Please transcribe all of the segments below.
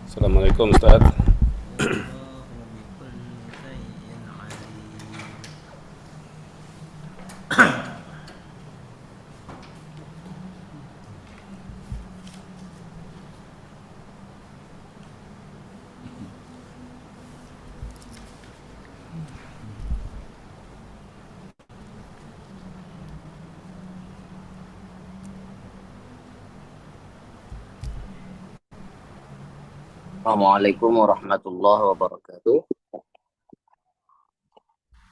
Assalamualaikum Ustaz. Assalamualaikum warahmatullahi wabarakatuh.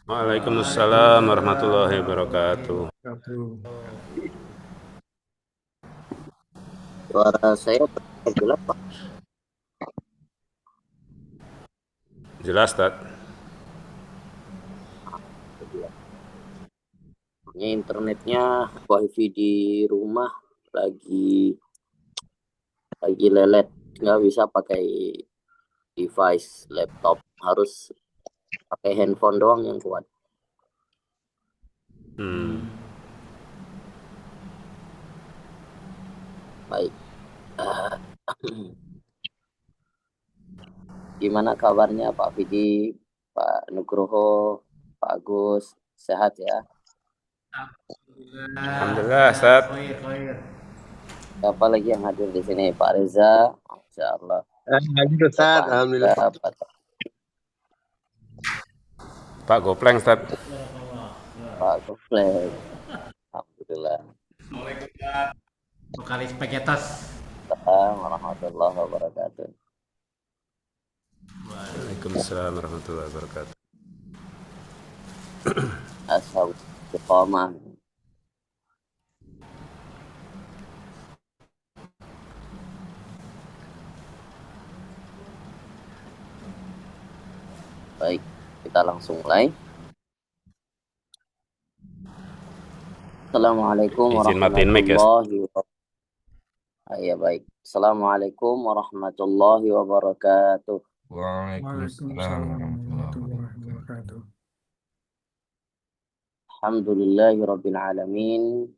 Waalaikumsalam warahmatullahi wabarakatuh. Suara saya terdengar jelas, Pak. Jelas Ustaz? Ini internetnya wifi di rumah lagi lelet, nggak bisa pakai device laptop, harus pakai handphone doang yang kuat. Baik. Ah, Gimana kabarnya Pak Fidi, Pak Nugroho, Pak Agus, sehat ya? Alhamdulillah Ustaz. Siapa lagi yang hadir di sini? Pak Reza, Masya Allah. Alhamdulillah, Ada Pak Ustaz. Andika, Alhamdulillah. Pak Gopleng Ustaz. Pak Gofle. Alhamdulillah. Vokalis Paketos. Assalamualaikum warahmatullahi wabarakatuh. Waalaikumsalam warahmatullahi wabarakatuh. Ashab istiqamah. Baik, kita langsung mulai. Assalamualaikum Izin matiin mic ya. warahmatullahi wabarakatuh. Ya baik. Assalamualaikum warahmatullahi wabarakatuh. Waalaikumsalam warahmatullahi wabarakatuh. Alhamdulillahi rabbil alamin.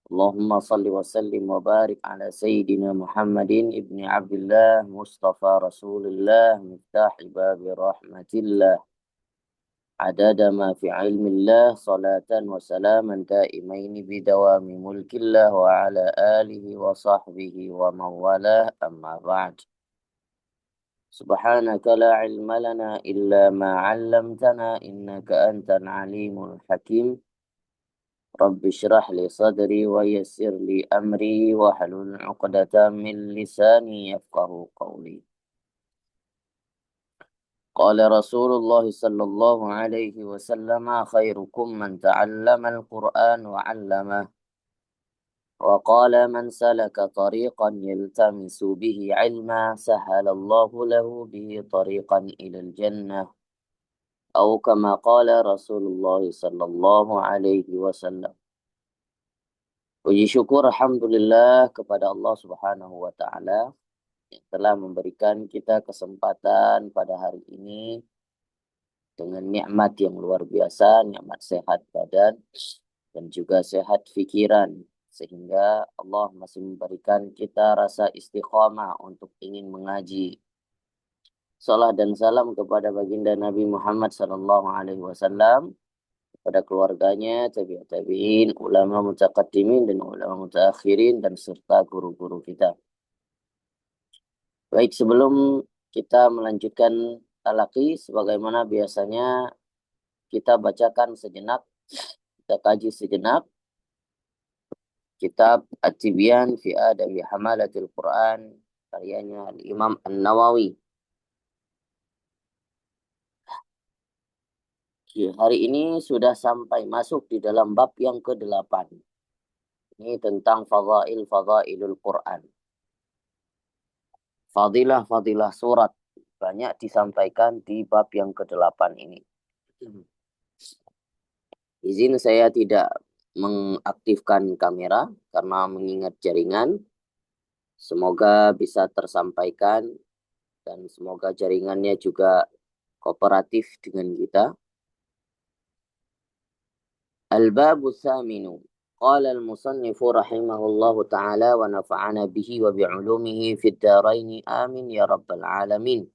Allahumma salli wa sallim wa barik ala Sayyidina Muhammadin ibni Abdullah Mustafa Rasulullah miftahi babi rahmatillah. عدد ما في علم الله صلاة وسلاما دائمين بدوام ملك الله وعلى آله وصحبه ومن والاه أما بعد سبحانك لا علم لنا إلا ما علمتنا إنك أنت العليم الحكيم رب اشرح لي صدري ويسر لي أمري واحلل عقدة من لساني يفقه قولي قال رسول الله صلى الله عليه وسلم خيركم من تعلم القرآن وعلمه وقال من سلك طريقا يلتمس به علما سهل الله له به طريقا إلى الجنة أو كما قال رسول الله صلى الله عليه وسلم. Puji syukur alhamdulillah kepada Allah Subhanahu wa taala yang telah memberikan kita kesempatan pada hari ini dengan nikmat yang luar biasa, nikmat sehat badan dan juga sehat pikiran, sehingga Allah masih memberikan kita rasa istiqamah untuk ingin mengaji. Salam dan salam kepada baginda Nabi Muhammad SAW, kepada keluarganya, tabi'in, ulama mutaqaddimin dan ulama mutaakhirin dan serta guru-guru kita. Baik, sebelum kita melanjutkan talaqi, sebagaimana biasanya kita bacakan sejenak, kita kaji sejenak kitab At-Tibyan fi Adabi Hamalatil Quran, karyanya Imam An-Nawawi. Hari ini sudah sampai masuk di dalam bab yang ke-8. Ini tentang fadailul Quran. Fadilah-fadilah surat banyak disampaikan di bab yang ke-8 ini. Izin saya tidak mengaktifkan kamera karena mengingat jaringan. Semoga bisa tersampaikan dan semoga jaringannya juga kooperatif dengan kita. Al-babu thaminu. قال المصنف رحمه الله تعالى ونفعنا به وبعلومه في الدارين آمين يا رب العالمين.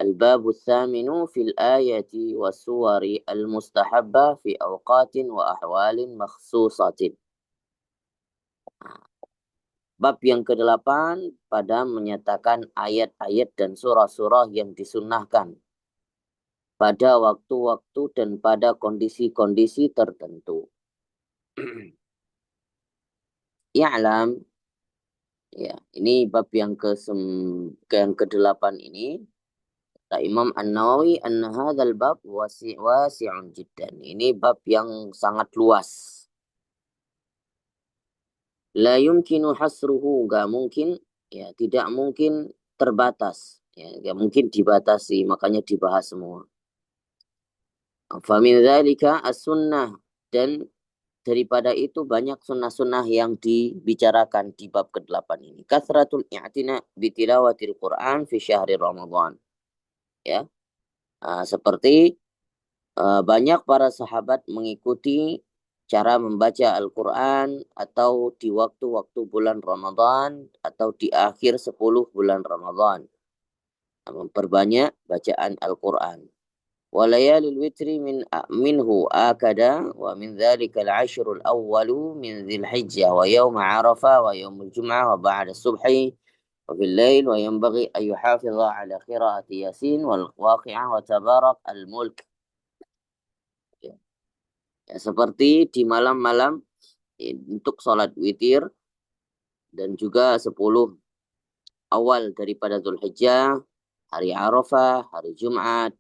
الباب الثامن في الآية والسور المستحبة في أوقات وأحوال مخصوصة. Bab yang ke-8 pada menyatakan ayat-ayat dan surah-surah yang disunnahkan pada waktu-waktu dan pada kondisi-kondisi tertentu. I'lam, ya, ini bab yang ke-8 ini. Kata Imam An-Nawawi anna hadzal bab wasi'un jiddan. Ini bab yang sangat luas. La yumkinu hasruhu, enggak mungkin, ya, tidak mungkin terbatas, ya, enggak mungkin dibatasi, makanya dibahas semua. Fa min dzalika as-sunnah, dan daripada itu banyak sunnah-sunnah yang dibicarakan di bab ke-8 ini. Kathratul i'tina bi tilawatil Qur'an fi syahri Ramadan. Ya. Seperti banyak para sahabat mengikuti cara membaca Al-Quran atau di waktu-waktu bulan Ramadan atau di akhir 10 bulan Ramadan. Memperbanyak bacaan Al-Quran. Walayalil witri minhu akada wa min dhalika al-ashrul awwalu min dhil hijjah wa yawma arafa wa yawmul jum'ah wa ba'da subhi wa fil lail wa yanbaghi an yuhafidha ala qiraati yasin wal waqi'ah wa tabarak al-mulk. Ya, seperti di malam-malam untuk sholat witir dan juga 10 awal daripada Dzulhijjah, hari Arafah, hari Jumat,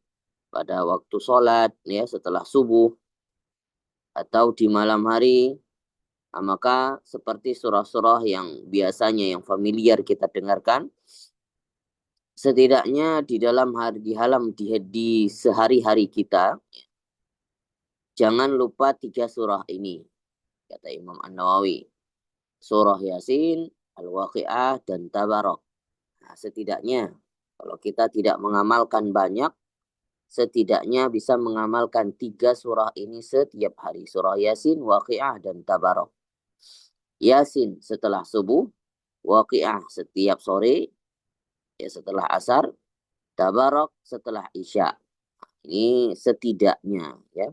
pada waktu sholat, ya, setelah subuh, atau di malam hari, maka seperti surah-surah yang biasanya yang familiar kita dengarkan, setidaknya di dalam di sehari-hari kita, jangan lupa 3 surah ini, kata Imam An-Nawawi. Surah Yasin, Al-Waqi'ah, dan Tabarak. Nah, setidaknya, kalau kita tidak mengamalkan banyak, setidaknya bisa mengamalkan 3 surah ini setiap hari. Surah Yasin, Waqi'ah, dan Tabarak. Yasin setelah subuh, Waqi'ah setiap sore, ya, setelah asar, Tabarak setelah isya. Ini setidaknya, ya.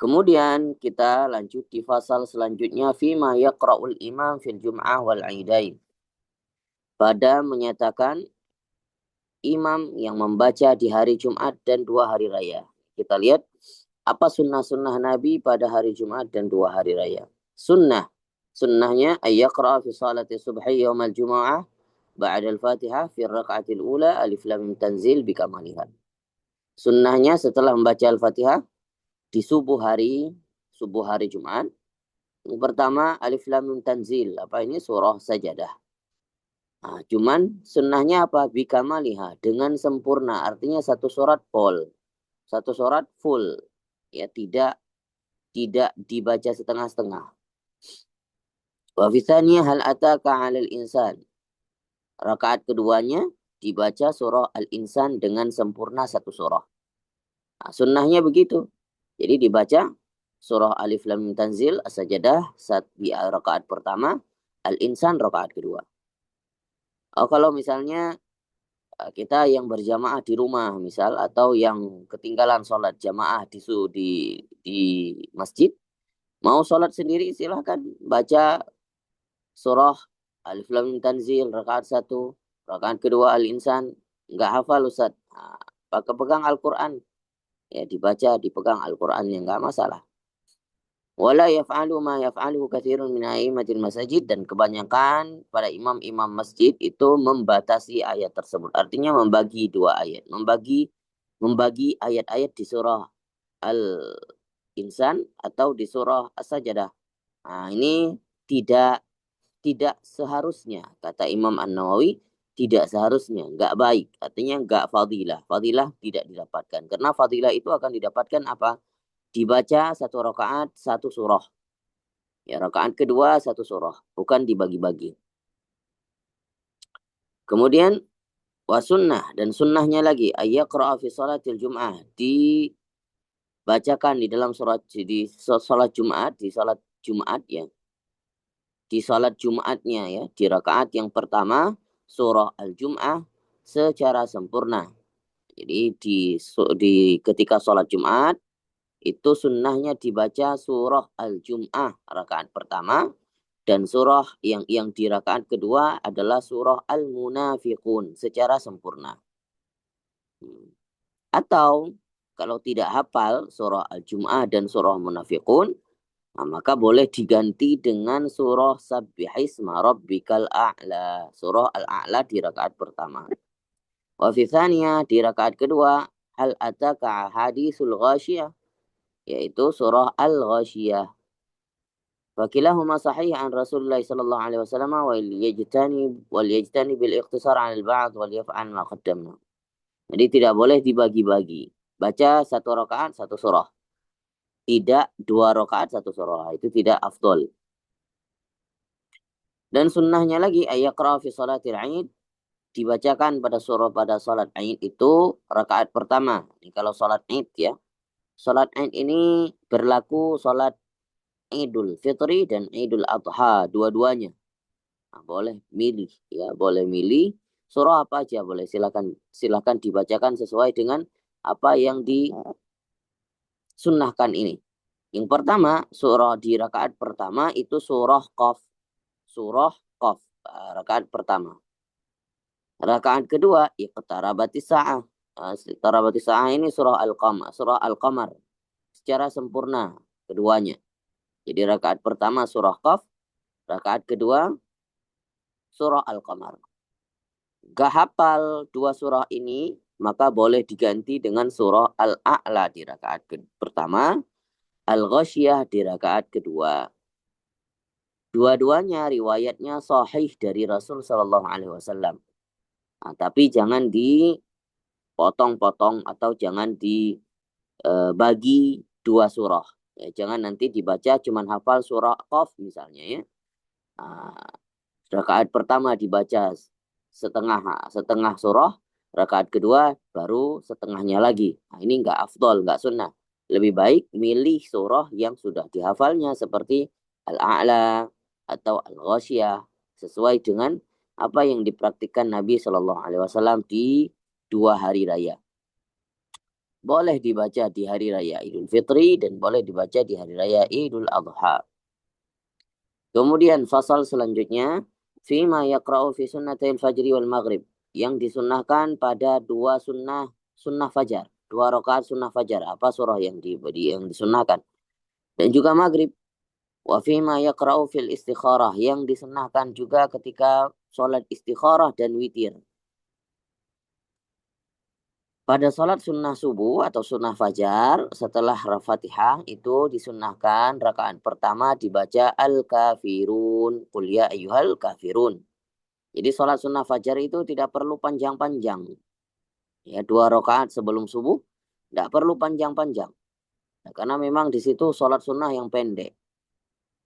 Kemudian kita lanjut di fasal selanjutnya, fima yaqra'ul imam fil jum'ah wal aidain. Pada menyatakan imam yang membaca di hari Jumat dan 2 hari raya. Kita lihat apa sunnah-sunnah Nabi pada hari Jumat dan 2 hari raya. Sunnahnya ayyaqra'a fi salati subhi yaumal jum'ah ba'da al-Fatihah fi raka'atil ula alif lam mim tanzil bikamaliha. Sunnahnya setelah membaca Al-Fatihah di subuh hari Jumat, yang pertama alif lam mim tanzil, apa ini, surah Sajadah. Nah, cuman sunnahnya apa? Bikamaliha, dengan sempurna, artinya satu surat full, ya, tidak dibaca setengah-setengah. Wa fi tsaniyah hal ataka 'alal insan. Rakaat keduanya dibaca surah Al-Insan dengan sempurna satu surah. Nah, sunnahnya begitu. Jadi dibaca surah Alif Lam Mim Tanzil, As-Sajadah di rakaat pertama, Al-Insan rakaat kedua. Kalau misalnya kita yang berjamaah di rumah misal, atau yang ketinggalan sholat jamaah di masjid, mau sholat sendiri silahkan baca surah Alif Lam Mim Tanzil rakaat 1, rakaat kedua Al-Insan. Enggak hafal Ustaz, pakai pegang Al-Quran, ya, dipegang Al-Quran, yang enggak masalah. Wala yaf'alu ma yaf'aluhu katsirun min a'immatil masajid, dan kebanyakan pada imam-imam masjid itu membatasi ayat tersebut. Artinya membagi 2 ayat, membagi ayat-ayat di surah Al-Insan atau di surah As-Sajadah. Nah, ini tidak seharusnya, kata Imam An-Nawawi, tidak seharusnya, enggak baik, artinya enggak fadilah. Fadilah tidak didapatkan. Karena fadilah itu akan didapatkan apa? Dibaca 1 rakaat 1 surah. Ya, rakaat kedua 1 surah, bukan dibagi-bagi. Kemudian wasunnah, dan sunnahnya lagi, ayyaqra'a fi salatil jum'ah, bacakan di dalam sholat Jumat, di sholat Jumat ya. Di sholat Jumatnya ya, di rakaat yang pertama surah Al-Jum'ah secara sempurna. Jadi ketika sholat Jumat itu sunnahnya dibaca surah Al-Jum'ah rakaat pertama, dan surah yang di rakaat kedua adalah surah Al-Munafiqun secara sempurna. Atau kalau tidak hafal surah Al-Jum'ah dan surah Munafiqun, maka boleh diganti dengan surah Sabbihisma Rabbikal A'la. Surah Al-A'la di rakaat pertama. Wa fi tsaniyah, di rakaat kedua, hal ataka hadisul ghasyiyah, yaitu surah Al-Ghasyiyah. Fakilahuma sahih an Rasulullah sallallahu alaihi wasallam wal yajtani bil ikhtisar 'ala al-ba'd wal yaf'al ma qaddamna. Jadi tidak boleh dibagi-bagi. Baca satu rakaat satu surah. Tidak dua rakaat satu surah. Itu tidak afdol. Dan sunnahnya lagi ayaqra fi salatil 'aid, dibacakan pada salat Aid itu rakaat pertama. Ini kalau salat Aid ya. Salat Aid ini berlaku salat Idul Fitri dan Idul Adha, dua-duanya. Nah, boleh milih ya, boleh milih surah apa aja boleh, silakan dibacakan sesuai dengan apa yang disunnahkan ini. Yang pertama, surah di rakaat pertama itu surah Qaf. Surah Qaf, rakaat pertama. Rakaat kedua, iqtarabatis sa'ah. Iqtarabatis sa'ah ini surah Al-Qamar secara sempurna keduanya. Jadi rakaat pertama surah Qaf, rakaat kedua surah Al-Qamar. Gak hafal dua surah ini, maka boleh diganti dengan surah Al-A'la di rakaat pertama, Al-Ghasyiyah di rakaat kedua. Dua-duanya riwayatnya sahih dari Rasul Shallallahu Alaihi Wasallam. Nah, tapi jangan dipotong-potong atau jangan dibagi dua surah. Ya, jangan nanti dibaca cuman hafal surah Qaf misalnya ya. Nah, rakaat pertama dibaca setengah surah, rakaat kedua baru setengahnya lagi. Nah, ini enggak afdol, enggak sunnah. Lebih baik milih surah yang sudah dihafalnya seperti Al-A'la atau Al-Ghasyiyah sesuai dengan apa yang dipraktikkan Nabi Shallallahu Alaihi Wasallam di 2 hari raya. Boleh dibaca di hari raya Idul Fitri dan boleh dibaca di hari raya Idul Adha. Kemudian fasal selanjutnya, fima yaqra'u fi sunnatil fajri wal maghrib, yang disunnahkan pada dua sunnah fajar, 2 rakaat sunnah fajar, apa surah yang disunnahkan, dan juga maghrib. Wa fima yaqra'u fil istikharah, yang disunnahkan juga ketika sholat istikharah dan witir. Pada sholat sunnah subuh atau sunnah fajar, setelah Al-Fatihah itu disunnahkan rakaat pertama dibaca Al-Kafirun, Qul ya ayyuhal kafirun. Jadi sholat sunnah fajar itu tidak perlu panjang-panjang. Ya, 2 rakaat sebelum subuh tidak perlu panjang-panjang. Nah, karena memang di situ sholat sunnah yang pendek.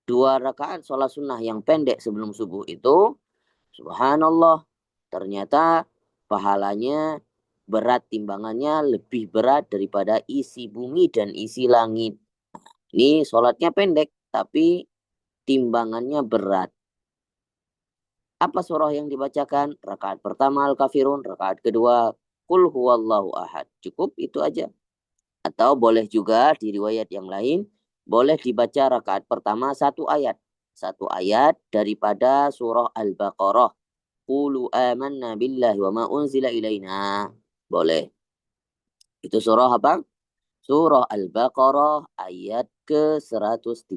2 rakaat sholat sunnah yang pendek sebelum subuh itu, subhanallah, ternyata pahalanya berat, timbangannya lebih berat daripada isi bumi dan isi langit. Ini sholatnya pendek, tapi timbangannya berat. Apa surah yang dibacakan? Rakaat pertama Al-Kafirun, rakaat kedua Qul huwallahu ahad. Cukup itu aja. Atau boleh juga di riwayat yang lain, boleh dibaca rakaat pertama 1 ayat. 1 ayat daripada surah Al-Baqarah. Qulu amanna billahi wa ma unzila ilaina. Boleh. Itu surah apa? Surah Al-Baqarah ayat ke-136.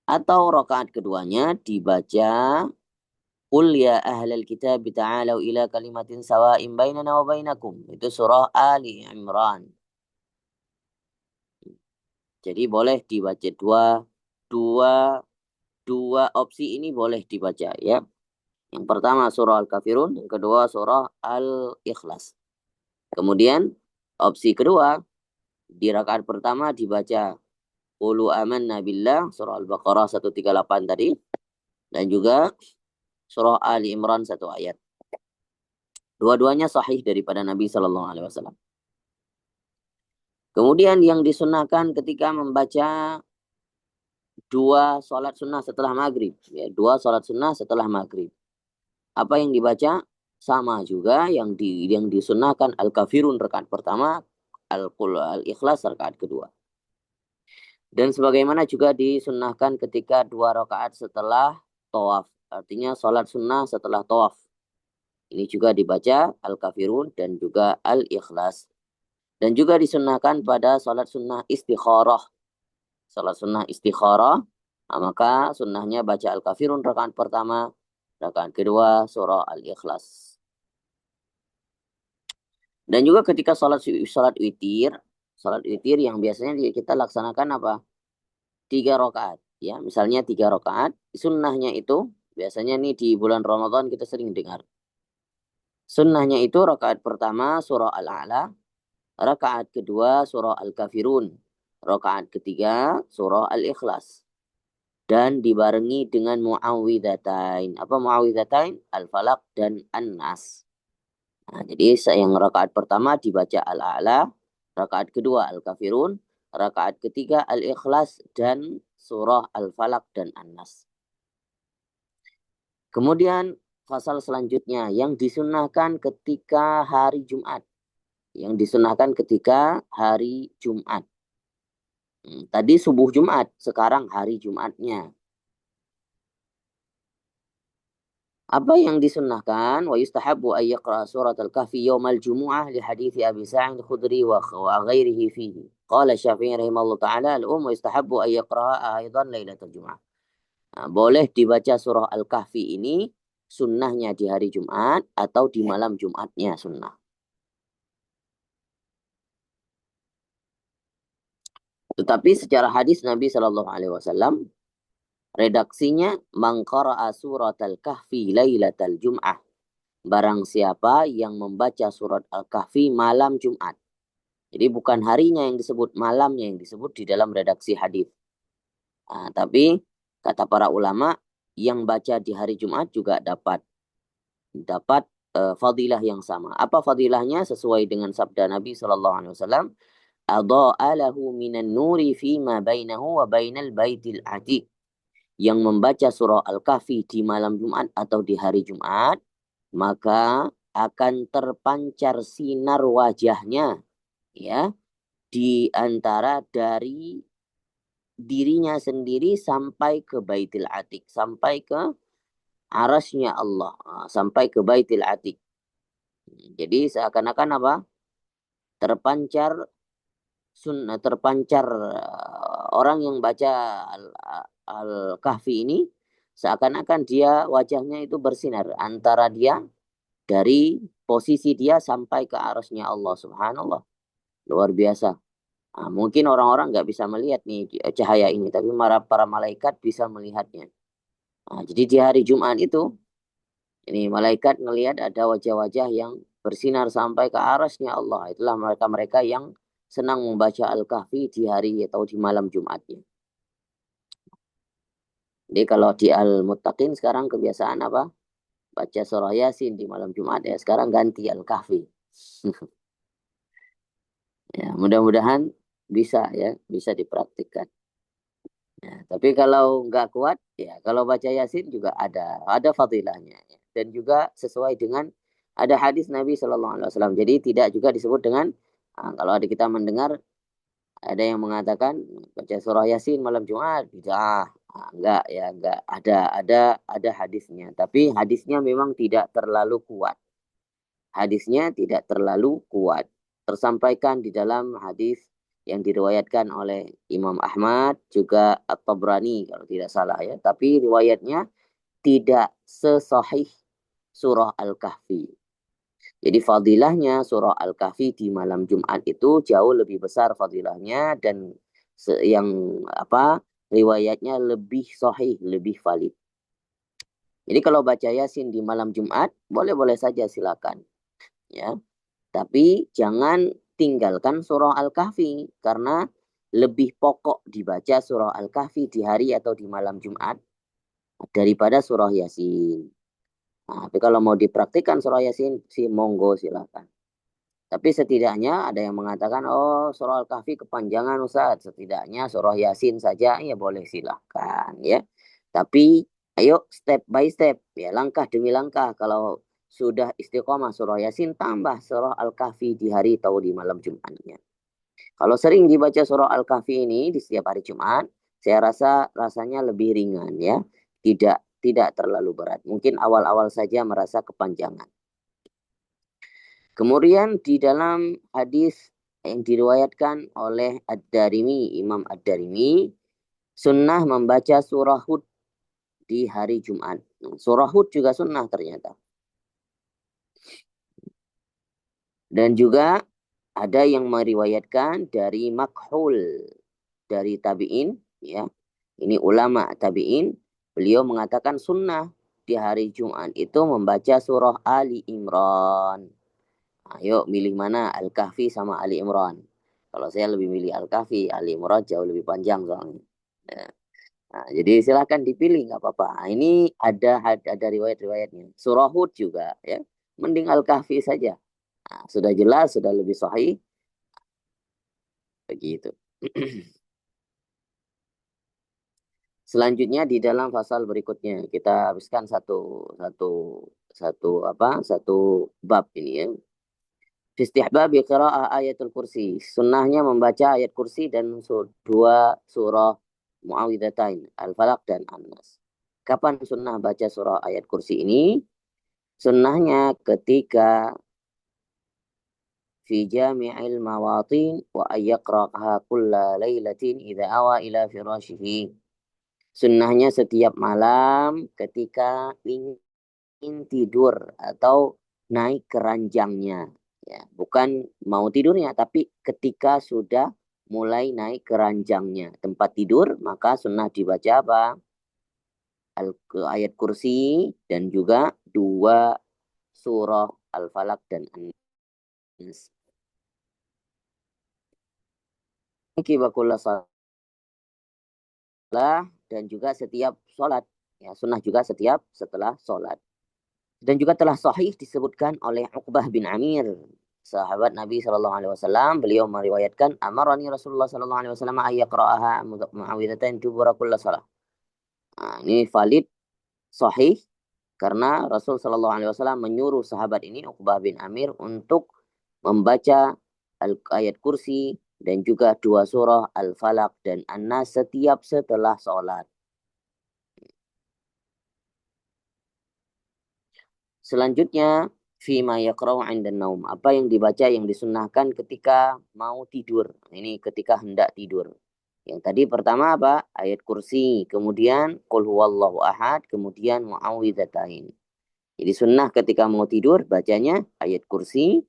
Atau rakaat keduanya dibaca Qul ya ahlal kitab ta'alau ila kalimatin sawa'in bainana wa bainakum. Itu surah Ali Imran. Jadi boleh dibaca dua opsi ini boleh dibaca ya. Yang pertama surah Al-Kafirun, yang kedua surah Al-Ikhlas. Kemudian opsi kedua, di rakaat pertama dibaca Qulu amanna billah, surah Al-Baqarah 138 tadi, dan juga surah Ali Imran 1 ayat. Dua-duanya sahih daripada Nabi Shallallahu Alaihi Wasallam. Kemudian yang disunahkan ketika membaca dua sholat sunnah setelah maghrib, ya, dua sholat sunnah setelah maghrib. Apa yang dibaca? Sama juga yang disunahkan al-kafirun rakaat pertama, al-ikhlas rakaat kedua. Dan sebagaimana juga disunahkan ketika dua rakaat setelah tawaf, artinya sholat sunnah setelah tawaf. Ini juga dibaca al-kafirun dan juga al-ikhlas. Dan juga disunahkan pada sholat sunnah istikharah. Sholat sunnah istikharah, maka sunnahnya baca al-kafirun rakaat pertama, rakaat kedua surah al-ikhlas. Dan juga ketika sholat witir yang biasanya kita laksanakan apa? 3 rakaat. Ya, misalnya 3 rakaat. Sunnahnya itu biasanya nih di bulan Ramadan kita sering dengar. Sunnahnya itu rakaat pertama surah al-a'la, rakaat kedua surah al-kafirun, rakaat ketiga surah al-ikhlas. Dan dibarengi dengan muawwidzatain. Apa muawwidzatain? Al-falaq dan an-nas. Nah, jadi yang rakaat pertama dibaca al-a'la, rakaat kedua al-kafirun, rakaat ketiga al-ikhlas dan surah al-falaq dan an-nas. Kemudian fasal selanjutnya yang disunahkan ketika hari Jumat. Yang disunahkan ketika hari Jumat. Tadi subuh Jumat, sekarang hari Jumatnya. Apa yang disunahkan? Wa yustahabbu ay yaqra surat al-kahfi yawmal jumu'ah li hadithi Abi Sa'id al-Khudri wa ghairihi fihi. Qala Syafi'i rahimahullah ta'ala al-wa yustahabbu ay yaqra'a aidan lailatul jumu'ah. Nah, boleh dibaca surah al-kahfi ini sunnahnya di hari Jumat atau di malam Jumatnya sunnah. Tetapi secara hadis Nabi Shallallahu Alaihi Wasallam redaksinya mangqara'a surat al-kahfi lailatal jum'ah. Barang siapa yang membaca surat al-kahfi malam Jumat. Jadi bukan harinya yang disebut, malamnya yang disebut di dalam redaksi hadis. Nah, tapi kata para ulama yang baca di hari Jumat juga dapat fadilah yang sama. Apa fadilahnya? Sesuai dengan sabda Nabi Shallallahu Alaihi Wasallam. Adha'a lahu minan nuri fima bainahu wa bainal baitil atiq. Yang membaca surah Al-Kahfi di malam Jumat atau di hari Jumat, maka akan terpancar sinar wajahnya, ya, di antara dari dirinya sendiri sampai ke Baitul Atiq, sampai ke arasnya Allah, sampai ke Baitul Atiq. Jadi seakan-akan apa? Terpancar orang yang baca Al-Kahfi ini seakan-akan dia wajahnya itu bersinar antara dia dari posisi dia sampai ke arasnya Allah. Subhanallah, luar biasa. Nah, mungkin orang-orang nggak bisa melihat nih cahaya ini, tapi para malaikat bisa melihatnya. Nah, jadi di hari Jumat itu ini malaikat melihat ada wajah-wajah yang bersinar sampai ke arasnya Allah. Itulah mereka-mereka yang senang membaca Al-Kahfi di hari atau di malam Jumatnya. Jadi kalau di Al-Muttaqin sekarang kebiasaan apa? Baca surah Yasin di malam Jumat, ya. Sekarang ganti Al-Kahfi. Ya, mudah-mudahan bisa, ya, bisa dipraktikkan. Ya, tapi kalau nggak kuat, ya kalau baca Yasin juga ada fadilahnya, ya. Dan juga sesuai dengan ada hadis Nabi Shallallahu Alaihi Wasallam. Jadi tidak juga disebut dengan kalau ada kita mendengar ada yang mengatakan baca surah Yasin malam Jumat, tidak, enggak, ya, enggak, ada hadisnya. Tapi hadisnya memang tidak terlalu kuat. Hadisnya tidak terlalu kuat. Tersampaikan di dalam hadis yang diriwayatkan oleh Imam Ahmad juga At-Tabrani kalau tidak salah, ya. Tapi riwayatnya tidak sesahih surah Al-Kahfi. Jadi fadilahnya surah Al-Kahfi di malam Jumat itu jauh lebih besar fadilahnya dan yang riwayatnya lebih sahih, lebih valid. Jadi kalau baca Yasin di malam Jumat boleh-boleh saja silakan, ya. Tapi jangan tinggalkan surah Al-Kahfi karena lebih pokok dibaca surah Al-Kahfi di hari atau di malam Jumat daripada surah Yasin. Nah, tapi kalau mau dipraktikkan surah Yasin, si monggo silakan. Tapi setidaknya ada yang mengatakan, oh surah Al-Kahfi kepanjangan Ustaz. Setidaknya surah Yasin saja, ya boleh silahkan ya. Tapi ayo step by step, ya langkah demi langkah. Kalau sudah istiqomah surah Yasin, tambah surah Al-Kahfi di hari atau di malam Jumatnya. Kalau sering dibaca surah Al-Kahfi ini di setiap hari Jumat, saya rasa rasanya lebih ringan ya. Tidak terlalu berat. Mungkin awal-awal saja merasa kepanjangan. Kemudian di dalam hadis yang diriwayatkan oleh Ad-Darimi, Imam Ad-Darimi, sunnah membaca surah Hud di hari Jumat. Surah Hud juga sunnah ternyata. Dan juga ada yang meriwayatkan dari Makhul, dari tabi'in, ya. Ini ulama tabi'in, beliau mengatakan sunnah di hari Jumat itu membaca surah Ali Imran. Ayo milih mana, Al-Kahfi sama Ali Imran. Kalau saya lebih milih Al-Kahfi, Ali Imran jauh lebih panjang soalnya. Ya. Nah, jadi silahkan dipilih, nggak apa-apa. Nah, ini ada riwayat-riwayatnya. Surah Hud juga, ya. Mending Al-Kahfi saja. Nah, sudah jelas, sudah lebih sahih. Begitu. Selanjutnya di dalam pasal berikutnya kita habiskan satu bab ini ya. Istihbabi qira'ah ayatul kursi. Sunnahnya membaca ayat kursi dan dua surah Muawwidzatain, Al-Falaq dan An-Nas. Kapan sunnah baca surah ayat kursi ini? Sunnahnya ketika fi jami'il mawatin wa ayyaqra'aha kulla laylatin idza awa ila firashihi. Sunnahnya setiap malam ketika ingin tidur atau naik ke ranjangnya. Ya, bukan mau tidurnya, tapi ketika sudah mulai naik ke ranjangnya tempat tidur, maka sunnah dibaca apa? Ayat kursi dan juga dua surah Al-Falaq dan An-Nas. Dan juga setiap sholat. Ya, sunnah juga setiap setelah sholat. Dan juga telah sahih disebutkan oleh Uqbah bin Amir, sahabat Nabi Shallallahu Alaihi Wasallam. Beliau meriwayatkan, Amarani Rasulullah Shallallahu Alaihi Wasallam ayyaqra'aha mu'awwidzatain dubura kulla salah. Nah, ini valid, sahih, karena Rasul Shallallahu Alaihi Wasallam menyuruh sahabat ini Uqbah bin Amir untuk membaca ayat kursi dan juga dua surah Al-Falaq dan An-Nas setiap setelah sholat. Selanjutnya, fima yaqra'u 'inda naum. Apa yang dibaca yang disunnahkan ketika mau tidur. Ini ketika hendak tidur. Yang tadi pertama apa? Ayat kursi, kemudian qul huwallahu ahad, kemudian muawwidzatain. Jadi sunnah ketika mau tidur bacanya ayat kursi,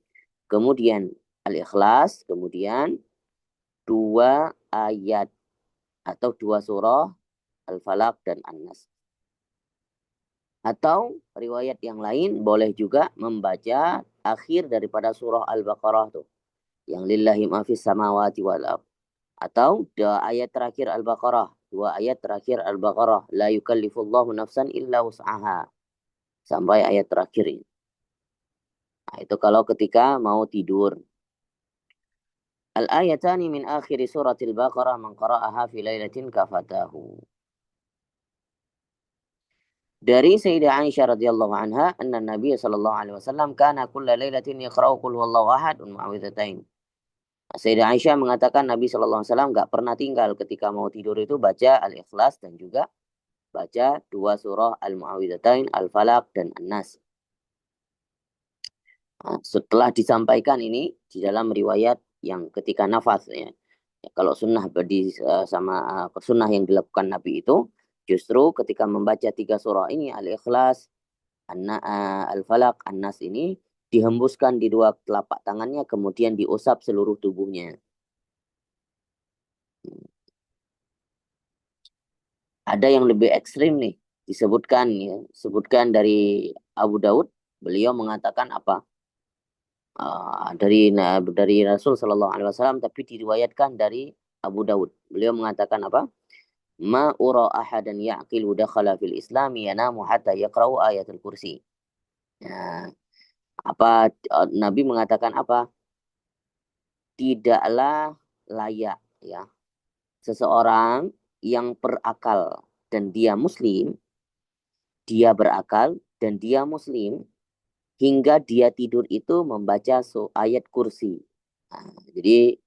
kemudian Al-Ikhlas, kemudian dua ayat atau dua surah Al-Falaq dan An-Nas. Atau riwayat yang lain boleh juga membaca akhir daripada surah Al-Baqarah tuh. Yang lillahi ma fis samawati wal ardh. Atau dua ayat terakhir Al-Baqarah. Dua ayat terakhir Al-Baqarah. La yukallifullahu nafsan illa wus'aha. Sampai ayat terakhir ini. Nah, itu kalau ketika mau tidur. Al-ayatani min akhiri suratil Baqarah man qara'aha fi lailatin kafatahu. Dari Sayyidah Aisyah radhiyallahu anha, anna Nabi sallallahu alaihi wasallam kana kulla lailatin yaqra'u qul huwallahu ahad wa mu'awwidzatain. Sayyidah Aisyah mengatakan Nabi sallallahu alaihi wasallam enggak pernah tinggal ketika mau tidur itu baca Al-Ikhlas dan juga baca dua surah Al-Mu'awwidzatain, Al-Falaq dan An-Nas. Nah, setelah disampaikan ini di dalam riwayat yang ketika nafas ya. Kalau sunnah sama sunnah yang dilakukan Nabi itu justru ketika membaca tiga surah ini Al-Ikhlas, Al-Falaq, An-Nas ini dihembuskan di dua telapak tangannya kemudian diusap seluruh tubuhnya. Ada yang lebih ekstrim nih disebutkan dari Abu Daud, beliau mengatakan apa? Dari Rasul Shallallahu Alaihi Wasallam tapi diriwayatkan dari Abu Daud. Beliau mengatakan apa? Ma ura ahadan ya'qilu dakhala fil Islam yanamu hatta yaqra'u ayatul kursi. Ya, Nabi mengatakan apa? Tidaklah layak ya seseorang yang berakal dan dia muslim, dia berakal dan dia muslim hingga dia tidur itu membaca ayat kursi. Nah, jadi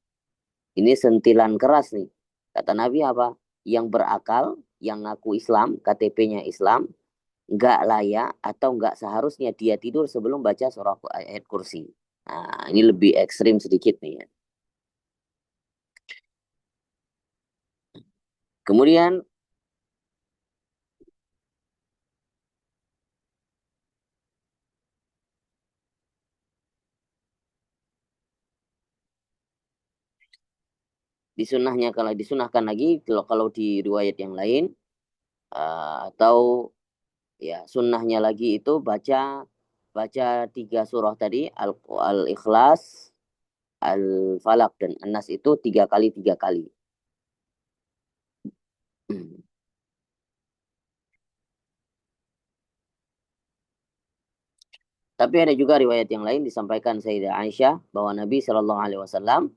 ini sentilan keras nih. Kata Nabi apa? Yang berakal, yang ngaku Islam, KTP-nya Islam, nggak layak atau nggak seharusnya dia tidur sebelum baca surah ayat kursi. Nah, ini lebih ekstrim sedikit nih ya. Kemudian disunahkan lagi kalau di riwayat yang lain atau ya sunnahnya lagi itu baca baca 3 surah tadi Al-Ikhlas, Al-Falaq dan An-Nas itu 3 kali 3 kali. Tapi ada juga riwayat yang lain disampaikan Sayyidah Aisyah bahwa Nabi Shallallahu Alaihi Wasallam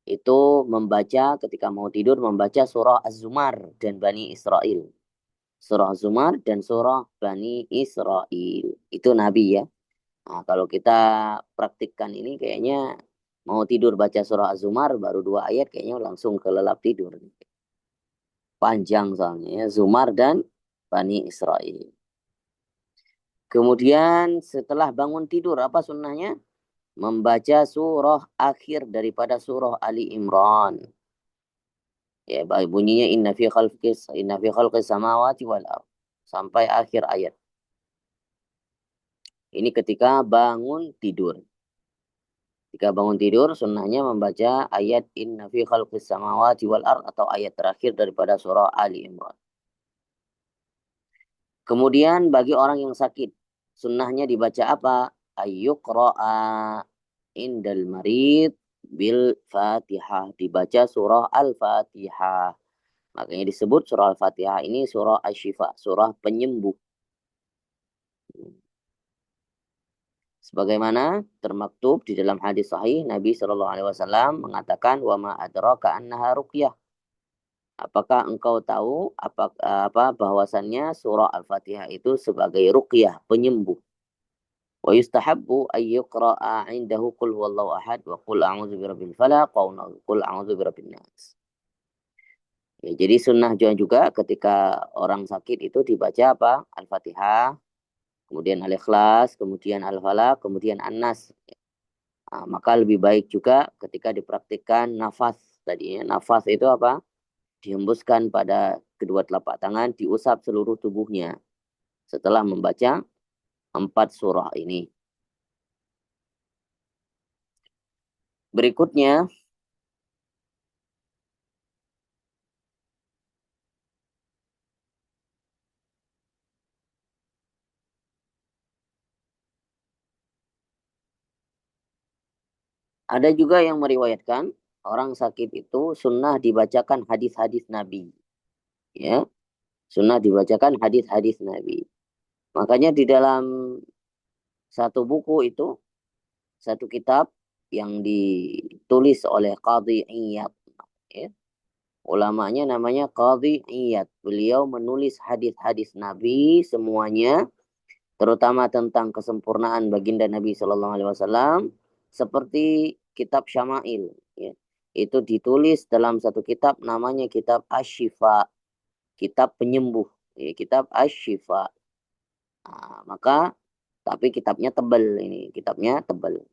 itu membaca ketika mau tidur membaca surah Az-Zumar dan Bani Israel. Surah Az-Zumar dan surah Bani Israel. Itu Nabi ya. Nah, kalau kita praktikkan ini kayaknya mau tidur baca surah Az-Zumar baru 2 ayat kayaknya langsung kelelap tidur. Panjang soalnya ya, Zumar dan Bani Israel. Kemudian setelah bangun tidur apa sunnahnya? Membaca surah akhir daripada surah Ali Imran. Ya, bunyinya inna fi khalqis samawati wal ard sampai akhir ayat. Ini ketika bangun tidur. Ketika bangun tidur, sunnahnya membaca ayat inna fi khalqis samawati wal ard atau ayat terakhir daripada surah Ali Imran. Kemudian bagi orang yang sakit, sunnahnya dibaca apa? Ayyuqra'a indal marid bil Fatihah. Dibaca surah Al-Fatihah. Makanya disebut surah Al-Fatihah ini surah Asy-Syifa, surah penyembuh. Sebagaimana termaktub di dalam hadis sahih Nabi Shallallahu Alaihi Wasallam mengatakan wa ma adraka annaha ruqyah. Apakah engkau tahu apa bahwasannya surah Al-Fatihah itu sebagai ruqyah penyembuh. Wa yustahabbu ay yuqra'a 'indahu qul huwallahu ahad wa qul a'udzu birabbil falaq wa qul a'udzu birabbin nas. Ya, jadi sunnah juga ketika orang sakit itu dibaca apa? Al-Fatihah, kemudian Al-Ikhlas, kemudian Al-Falaq, kemudian An-Nas. Nah, maka lebih baik juga ketika dipraktikkan nafas tadi ya. Nafas itu apa? Dihembuskan pada kedua telapak tangan, diusap seluruh tubuhnya setelah membaca 4 surah ini. Berikutnya, ada juga yang meriwayatkan orang sakit itu sunnah dibacakan hadis-hadis Nabi. Ya, sunnah dibacakan hadis-hadis Nabi. Makanya di dalam satu buku itu, satu kitab yang ditulis oleh Qadhi Iyad, ya, ulamanya namanya Qadhi Iyad. Beliau menulis hadis-hadis Nabi semuanya, terutama tentang kesempurnaan baginda Nabi Shallallahu Alaihi Wasallam, seperti kitab Syama'il. Ya. Itu ditulis dalam satu kitab namanya kitab Asy-Syifa, kitab penyembuh. Ya, kitab Asy-Syifa. Nah, maka tapi kitabnya tebal ini, kitabnya tebal.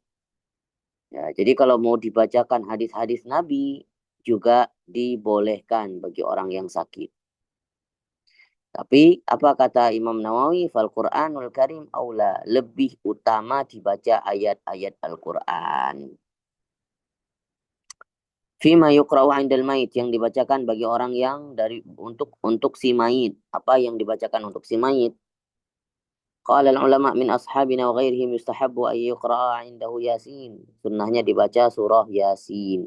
Ya, jadi kalau mau dibacakan hadis-hadis Nabi juga dibolehkan bagi orang yang sakit. Tapi apa kata Imam Nawawi? Fal Qur'anul Karim aula, lebih utama dibaca ayat-ayat Al-Qur'an. Fima yuqra'u 'indal mait, yang dibacakan bagi orang yang untuk si mayit. Apa yang dibacakan untuk si mayit? Qala al-ulama min ashabina wa ghairihim yustahabbu ay yuqra'a 'indahu Yasin. Sunnahnya dibaca surah Yasin.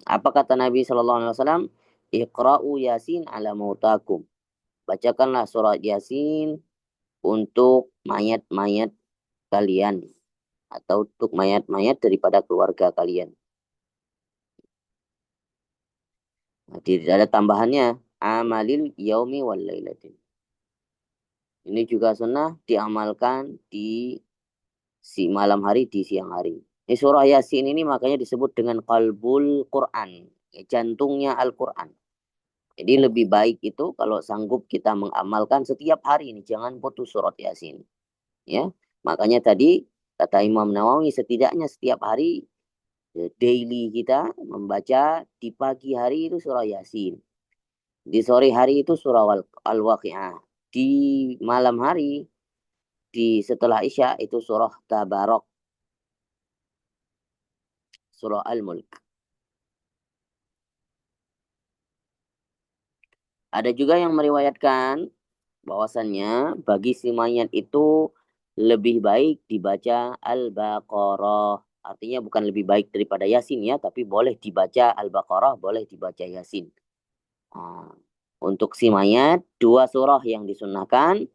Apa kata Nabi Shallallahu Alaihi Wasallam? Iqra'u Yasin ala mautakum. Bacakanlah surat Yasin untuk mayat-mayat kalian atau untuk mayat-mayat daripada keluarga kalian. Nah, tidak ada tambahannya amalil yaumi wal lailatin. Ini juga sunnah diamalkan di si malam hari, di siang hari. Ini surah Yasin ini makanya disebut dengan qalbul Quran, jantungnya Al-Quran. Jadi lebih baik itu kalau sanggup kita mengamalkan setiap hari ini, jangan putus surat Yasin. Ya, makanya tadi kata Imam Nawawi setidaknya setiap hari daily kita membaca di pagi hari itu surah Yasin. Di sore hari itu surah Al-Waqi'ah. Di malam hari setelah Isya itu surah Tabarok, surah Al-Mulk. Ada juga yang meriwayatkan bahwasannya bagi si mayat itu lebih baik dibaca Al-Baqarah. Artinya bukan lebih baik daripada Yasin ya, tapi boleh dibaca Al-Baqarah, boleh dibaca Yasin. Nah, untuk si mayat, dua surah yang disunahkan,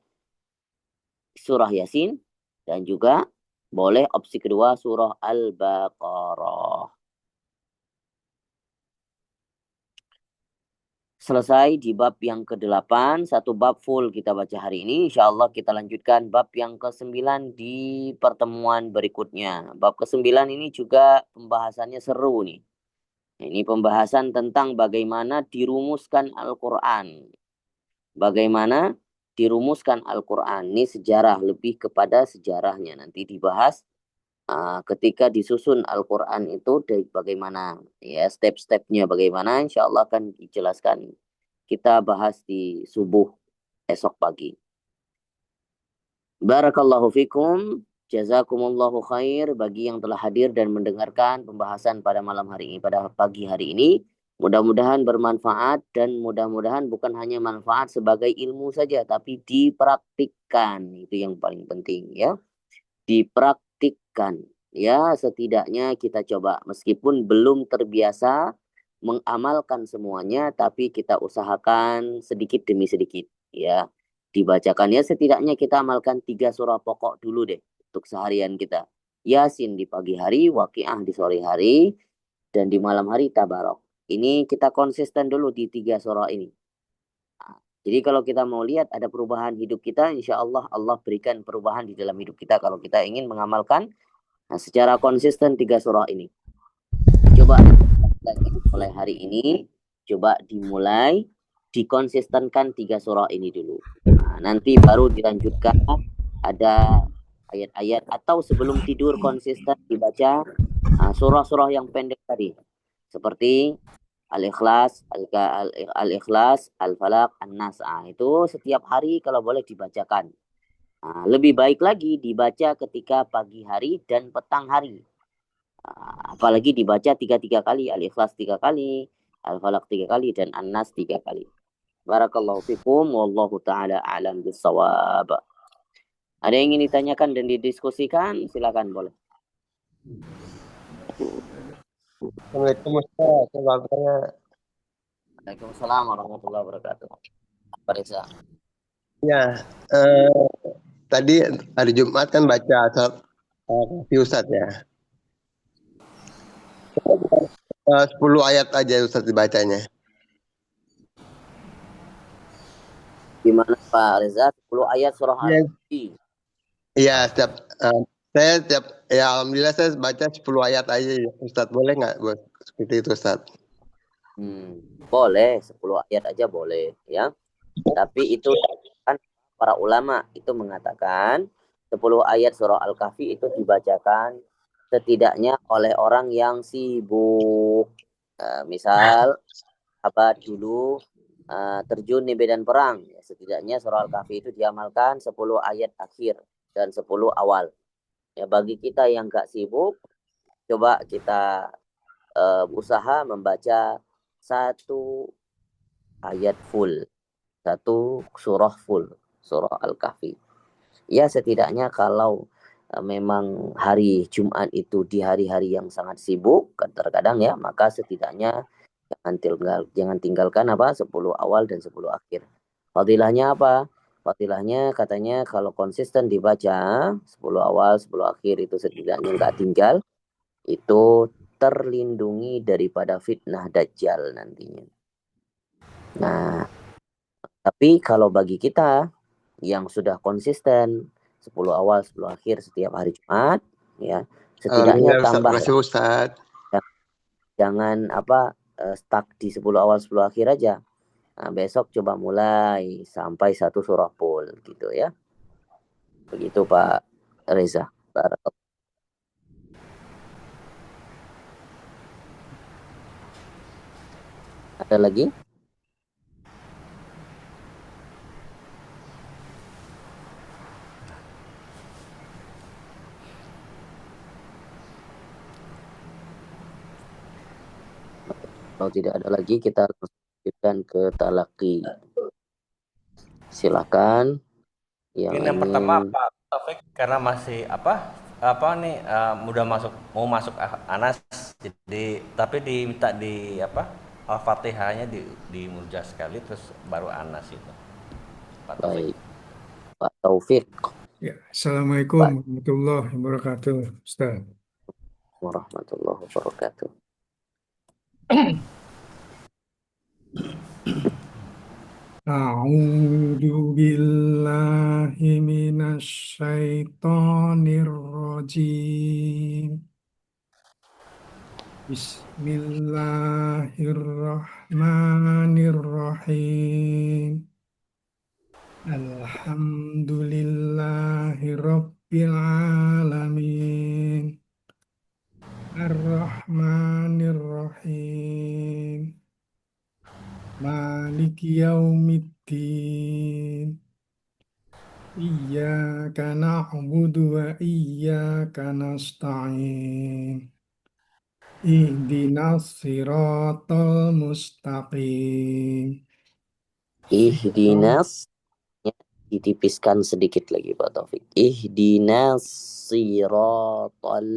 surah Yasin, dan juga boleh opsi kedua surah Al-Baqarah. Selesai di bab yang ke-8, satu bab full kita baca hari ini. Insya Allah kita lanjutkan bab yang ke-9 di pertemuan berikutnya. Bab ke-9 ini juga pembahasannya seru nih. Ini pembahasan tentang bagaimana dirumuskan Al-Quran. Bagaimana dirumuskan Al-Quran. Ini sejarah, lebih kepada sejarahnya. Nanti dibahas ketika disusun Al-Quran itu bagaimana. Ya, step-stepnya bagaimana. Insya Allah akan dijelaskan. Kita bahas di subuh esok pagi. Barakallahu fikum. Jazakumullahu khair bagi yang telah hadir dan mendengarkan pembahasan pada malam hari ini, pada pagi hari ini. Mudah-mudahan bermanfaat dan mudah-mudahan bukan hanya manfaat sebagai ilmu saja, tapi dipraktikkan. Itu yang paling penting ya. Dipraktikkan. Ya, setidaknya kita coba. Meskipun belum terbiasa mengamalkan semuanya, tapi kita usahakan sedikit demi sedikit. Ya, dibacakan ya setidaknya kita amalkan 3 surah pokok dulu deh untuk seharian kita. Yasin di pagi hari, Waqiah di sore hari, dan di malam hari Tabarok. Ini kita konsisten dulu di 3 surah ini. Jadi kalau kita mau lihat ada perubahan hidup kita, insya Allah Allah berikan perubahan di dalam hidup kita kalau kita ingin mengamalkan secara konsisten 3 surah ini. Coba mulai hari ini, coba dimulai dikonsistenkan 3 surah ini dulu. Nanti baru dilanjutkan ada ayat-ayat atau sebelum tidur konsisten dibaca surah-surah yang pendek tadi. Seperti Al-Ikhlas, Al-Ikhlas, Al-Falaq, An-Nas. Itu setiap hari kalau boleh dibacakan. Lebih baik lagi dibaca ketika pagi hari dan petang hari. Apalagi dibaca 3 kali, Al-Ikhlas 3 kali, Al-Falaq 3 kali, dan An-Nas 3 kali. Barakallahu fikum, wallahu ta'ala a'lam bissawab. Ada yang ingin ditanyakan dan didiskusikan? Silakan boleh. Assalamualaikum Ustaz. Waalaikumsalam warahmatullahi wabarakatuh. Pak Reza. Ya, tadi hari Jumat kan baca Al-Kahfi Ustaz ya. 10 ayat aja Ustaz dibacanya. Gimana Pak Reza? 10 ayat surah Al-Kahfi. Iya, saya alhamdulillah saya baca 10 ayat aja Ustaz. Boleh nggak buat seperti itu Ustaz? Boleh, 10 ayat aja boleh ya. Tapi itu kan para ulama itu mengatakan 10 ayat surah Al-Kahfi itu dibacakan setidaknya oleh orang yang sibuk. Misal apa dulu terjun di medan perang, ya, setidaknya surah Al-Kahfi itu diamalkan 10 ayat akhir dan 10 awal. Ya, bagi kita yang gak sibuk, coba kita usaha membaca 1 ayat full, 1 surah full, surah Al-Kahfi. Ya setidaknya kalau memang hari Jumat itu di hari-hari yang sangat sibuk, terkadang ya, maka setidaknya jangan tinggalkan 10 awal dan 10 akhir. Fadilahnya apa? Fadilahnya katanya kalau konsisten dibaca 10 awal 10 akhir itu setidaknya nggak tinggal, itu terlindungi daripada fitnah Dajjal nantinya. Nah, tapi kalau bagi kita yang sudah konsisten 10 awal 10 akhir setiap hari Jumat, ya setidaknya Alhamdulillah Ustaz, tambah makasih Ustaz. jangan stuck di 10 awal 10 akhir aja. Nah, besok coba mulai sampai 1 surah full gitu ya. Begitu Pak Reza. Ada lagi? Kalau tidak ada lagi kita lanjutkan ke talaki. Silakan yang Mungkin yang ingin. pertama Pak Taufik karena masih nih udah mau masuk Anas, jadi tapi diminta di Al-Fatihahnya di Murja sekali terus baru Anas itu. Pak Taufik. Baik. Pak Taufik. Ya, Assalamualaikum warahmatullahi wabarakatuh, Ustaz. Warahmatullahi wabarakatuh. A'udzu billahi minasyaitonir rajim. Bismillahirrahmanirrahim. Alhamdulillahi rabbil alamin. Ar-Rahmanir-Rahim. Maliki yaumiddin. Iyyaka na'budu wa iyyaka nasta'in. Ihdinas siratal mustaqim. Ihdinas ditipiskan sedikit lagi Pak Taufik. Ihdinas siratal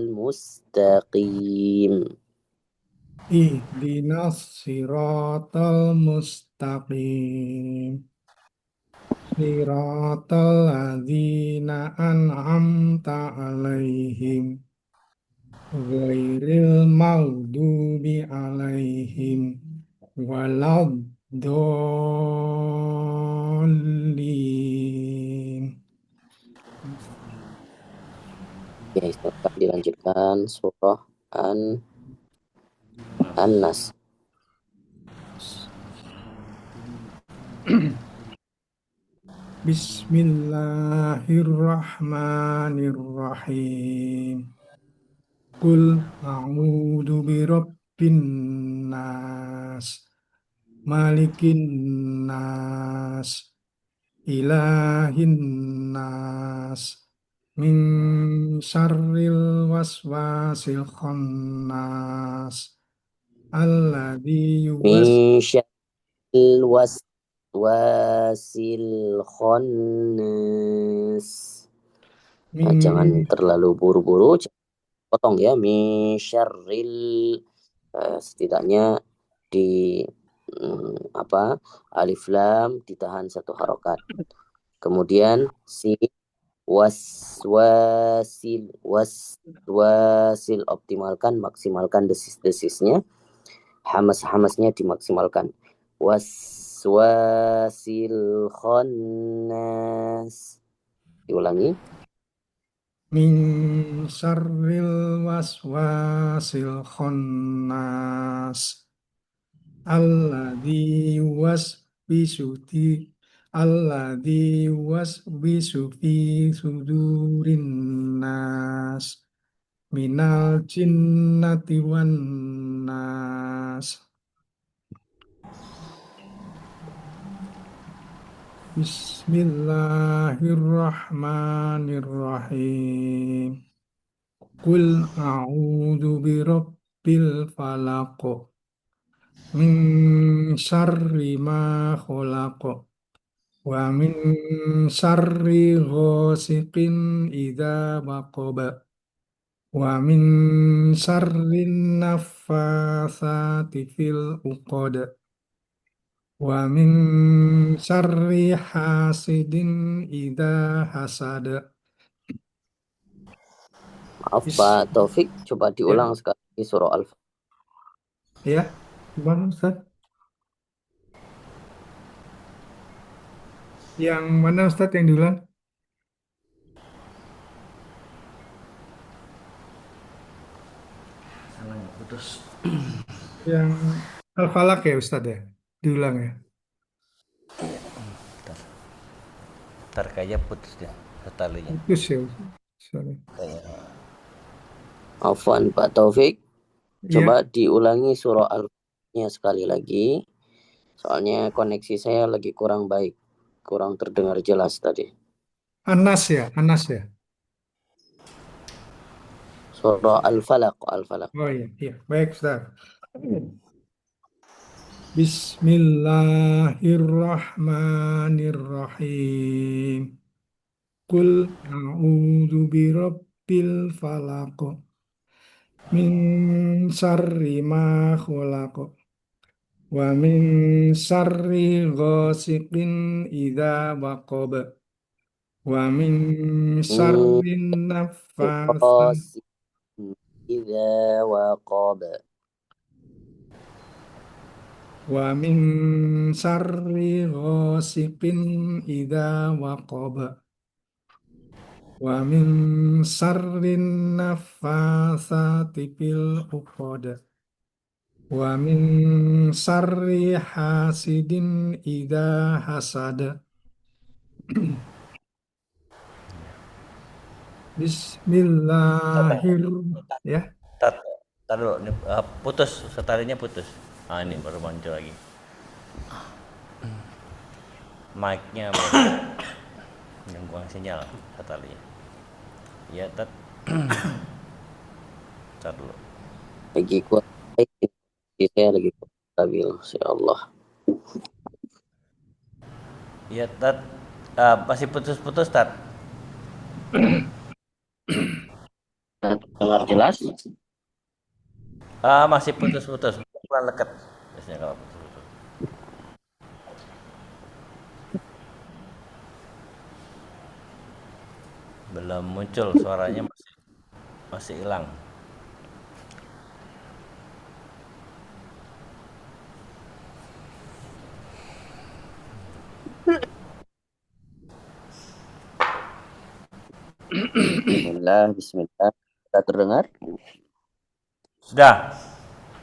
mustaqim. Ihdinas siratal mustaqim. Siratal ladzina an'amta alaihim. Ghairil maghdubi alaihim waladdallin. Ya, silakan dilanjutkan surah An-Nas. Bismillahirrahmanirrahim. Qul a'udzu birabbin nas, malikin nas, ilahin nas, min syarril waswasil khannas, alladzi Min syarril waswasil khannas. Jangan terlalu buru-buru, potong ya. Min syarril setidaknya di alif lam ditahan 1 harokat. Kemudian si waswasil optimalkan, maksimalkan desis-desisnya, hamas-hamasnya dimaksimalkan. Waswasil khannas. Diulangi. Min syarril waswasil khannas alladzi yuwaswisu fi sudurin nas minal jinnati wan nas. Bismillahirrahmanirrahim. Qul a'udzu birabbil falaq. Min syarri ma khalaq. Wa min syarri ghasiqin idza waqab. Wa min syarri naffatsati fil uqad. Wa min syarri hasidin idza hasada. Maaf Bis Pak Taufik, coba ya, diulang sekali surah Al-Fatihah. ya. Gimana Ustaz? Yang mana Ustaz yang diulang? Sananya putus. Yang Al-Falaq ya Ustaz ya? Diulang ya. Ntar kayaknya putus deh talinya. Putus ya Ustaz. Sorry. Afwan Pak Taufik, coba Iya, diulangi surah Al-Fatihah sekali lagi. Soalnya koneksi saya lagi kurang baik, kurang terdengar jelas tadi. Anas ya, Anas ya. Surah Al-Falaq, Al-Falaq. Oh iya, iya. Baik Ustaz. Bismillahirrahmanirrahim. Qul a'udzu birabbil falaq min syarri ma khalaq wa min syarri ghasiqin idza waqab wa min Min syarri naffathat qasim idza waqab. wa min syarri ghasiqin idza waqab wa min syarri naffatsati fil 'uqad wa min syarri hasidin idza hasad. Bismillahirrahmanirrahim. Ya, Tar dulu, ini, putus, talinya putus. Ah ini baru muncul lagi. Mic-nya yang buang sinyal talinya. Ya, tar dulu. Lagi kuat baik, saya lagi stabil, insya Allah. Ya, masih putus-putus, Tat. Dengar jelas? Masih putus-putus. Kurang dekat. Biasanya kalau putus-putus. Belum muncul suaranya, masih hilang. Bismillah, Bismillah. Sudah terdengar? Sudah.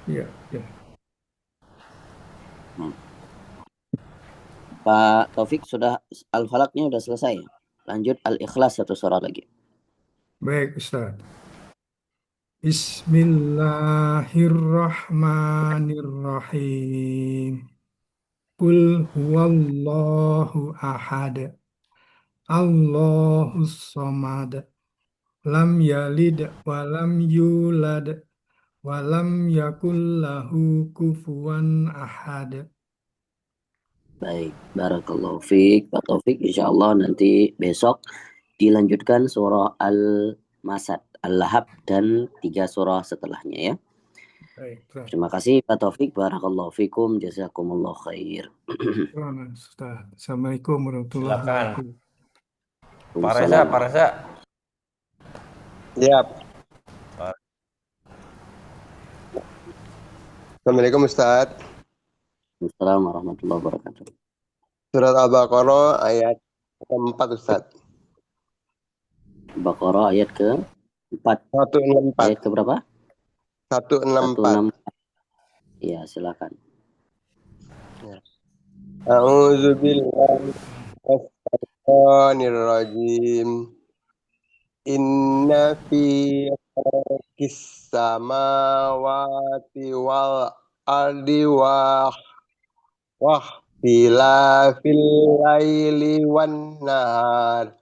iya, iya. Pak Taufik, sudah Al-Falaqnya sudah selesai. Lanjut Al-Ikhlas satu surah lagi. Baik, Ustaz. Bismillahirrahmanirrahim. Qul huwallahu ahad. Allahus samad. Lam yalid wa lam yulad wa lam yakul lahu kufuwan ahad. Baik, Barakallahu Fik, Pak Taufik. Insya Allah nanti besok dilanjutkan surah Al-Masad, Al-Lahab, dan 3 surah setelahnya ya. Baik, Ustaz. Terima kasih Pak Taufik. Barakallahu fikum. Jazakumullah khair. Selamat, Ustaz. Assalamualaikum warahmatullahi Silakan. wabarakatuh. Pak Reza. Ya. Assalamualaikum Ustaz. Assalamualaikum warahmatullahi wabarakatuh. Surat Al-Baqarah ayat 4 Ustaz. Baqarah ayat ke-4. 164. Ayat ke berapa? 164. Ya, silakan. A'udzu billahi minasyaitonir rajim. Inna fi khalqis samawati wal ardi wa ikhtilafil laili wan nahar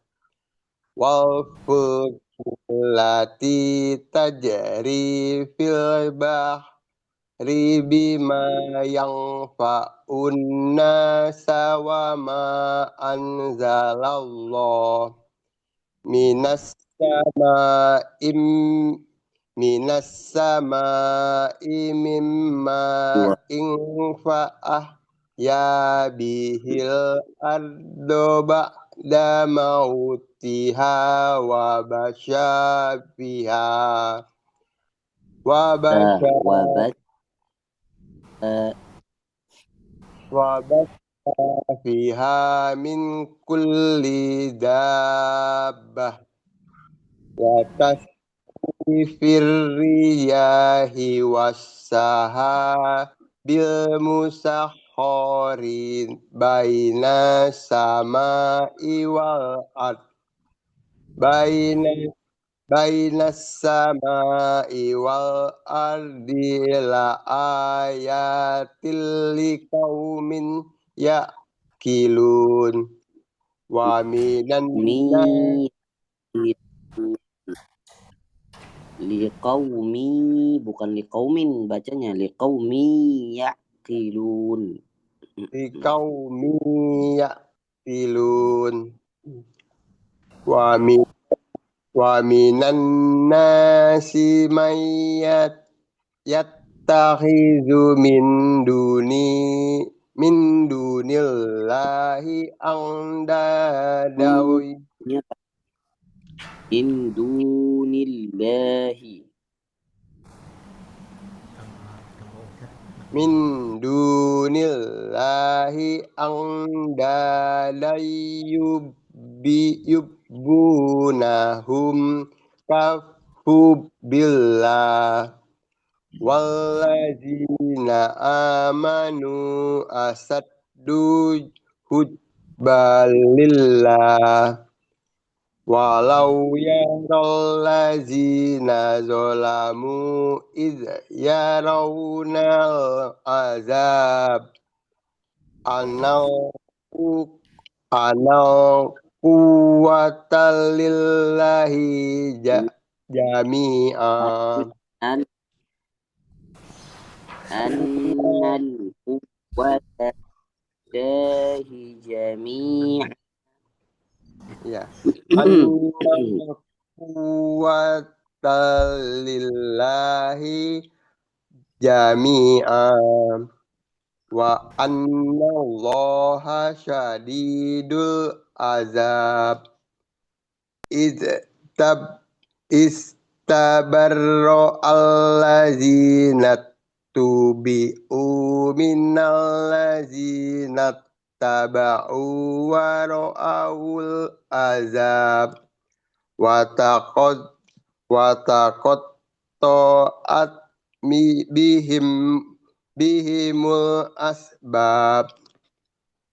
wal fulki allati tajri fil bahri bima yanfa'un nasa wa ma anzalallah minas sama'i mimma infa'ah ya bihil ardo ba'da mautiha wa basya fiha wa basya wabat wa basya fiha min kulli dabbah wa tasrifir riyahi wassaha bil musahhari baina sama'i wal ard baina sama'i wal ardi la ayatil liqaumin yaqilun wa minan nas mi liqaumi bukan liqaumin bacanya liqaumi yaqilun. liqaumin yaqilun wa min wa minan nasi may yattakhidhu min dunillahi andadaw Min dunillahi min dunillahi andada yubbunahum kafubillah walladzina amanu asaddu hubbalillah walau yarallazina zolamu idh yarawnal azab anau quwwata lillahi jami'an an annal quwwata lillahi jami' ya annal quwwata lillahi jami'an wa annallaha syadidul azab istabarro allazina tubi'u minallazina taba'u wa ra'awul azab wa taqatta'at bihimul asbab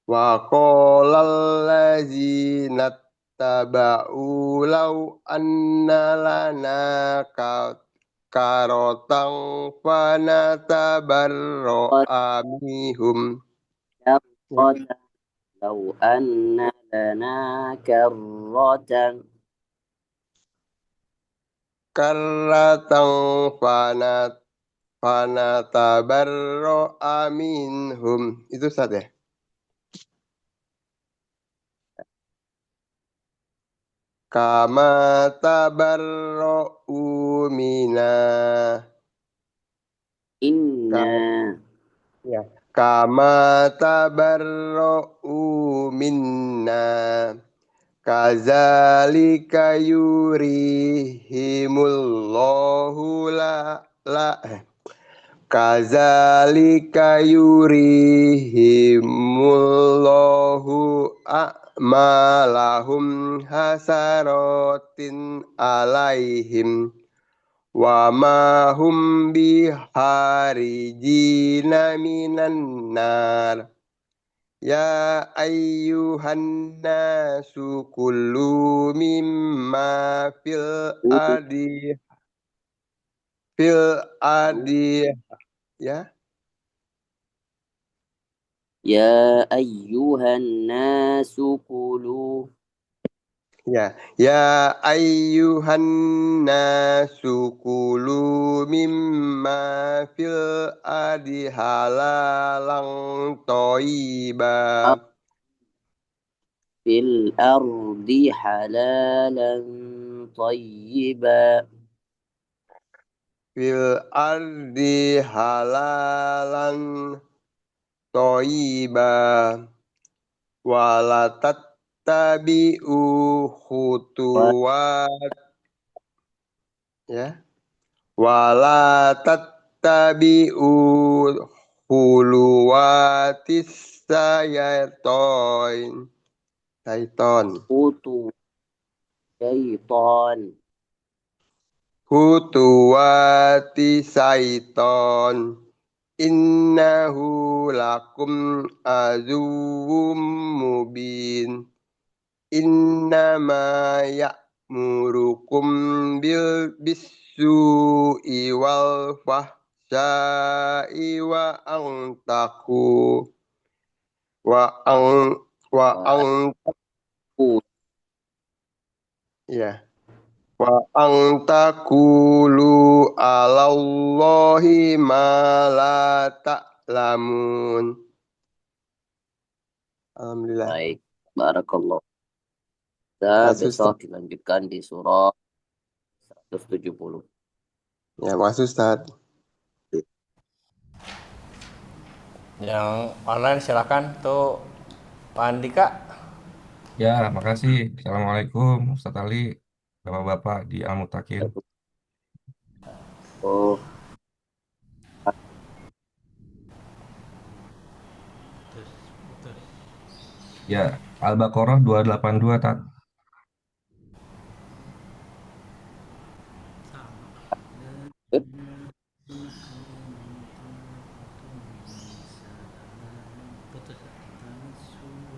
wa qolal ladzina taba'u law anna lana karotang fanatabarra'a minhum qad law anna lana karratan karratang fanatabarra'a minhum. Itu Ustaz ya? Kama tabarra'u minna. inna Ya. Kama tabarra'u minna. Kazalika yurihimullahu Kazalika yurihimullahu a'malahum hasarotin alaihim wa ma hum biharijina minan nar ya ayyuhan nasu kullu mimma fil ardi ya ya ayyuhan nasu kulu ya ayyuhan nasu kulu mimma fil ardi halalang thayyiba fil ardi halalan tayyiba fil ardi halalan toyiba wala tattabi'u khutuwat ya wala tattabi'u khuluwatis syaiton Utu syaitan. khutuwati syaiton innahu lakum azuwum mubin innama ya'murukum bisu'i wal fahsya'i wa ang wa ang Ut ya wa ang taqulu 'alallahi ma la ta'lamun. Alhamdulillah. Baik, barakallah. Kita Masuk, besok Ustaz. dilanjutkan di surah 170. Ya, masuk Ustaz. Yang online silakan tuh Pak Andika. Ya, makasih. Assalamualaikum, Ustadz Ali, Bapak-Bapak di Al-Mutakin. Oh, Ya, Al-Baqarah 282, Tat. eh,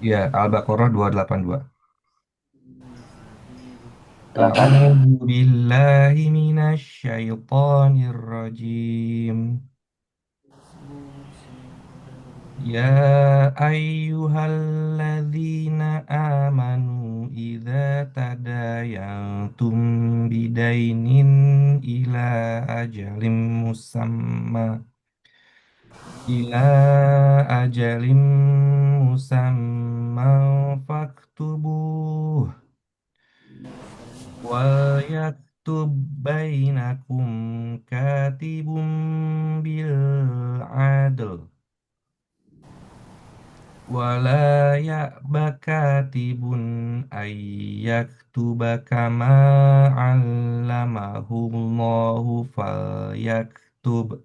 Ya, Al-Baqarah 282. silakan. A'udzu billahi minasy syaithanir rajim. Ya ayyuhalladzina amanu idza tadayantum bidainin ila ajalim musamma ila ajalim musamma faktubuh wal yaktub bainakum katibum bil adl wala ya'ba katibun ayyaktuba kama 'allamahullahu falyaktub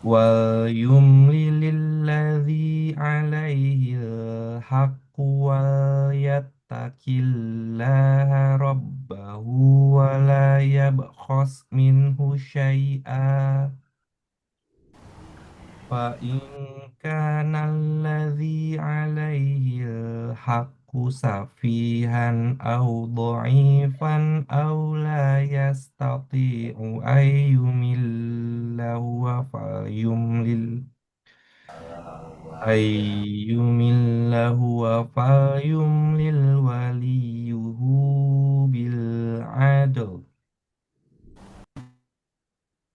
wal yumlililladzi 'alaihil haqqu wal yattaqillaha rabbahu wa la yabkhas minhu syai'a fa in kana alladzi 'alaihil haqqu safihan aw dha'ifan aw la yastati'u ayyumillahu wa falyumlil waliyuhu bil 'adl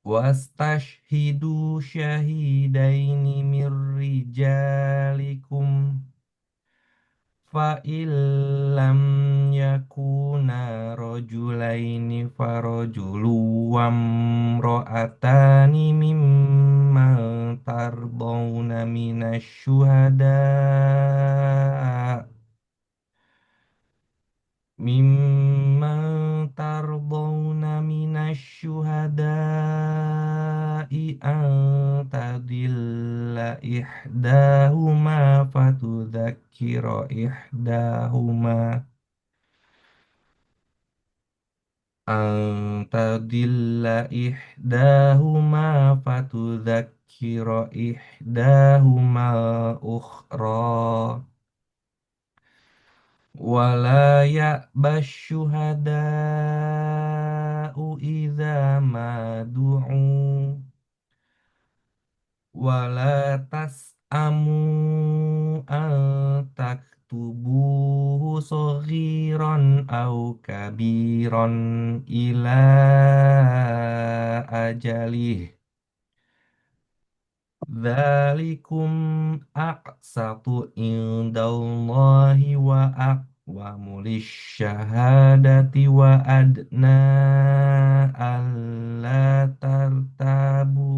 wastashhidu syahidaini mir rijalikum fa illam yakuna rajulaini farajulu wamra'atani mimman tardawna minasyuhada'i an tadilla ihdahuma fatudzakkira ihdahuma ukhra wala ya'bas syuhada'u idza ma du'u wala tas'amu an taktubuhu saghiran aw kabiran ila ajalih dzalikum aqsatu indallahi wa aqwamu lisyahadati wa adna alla tartabu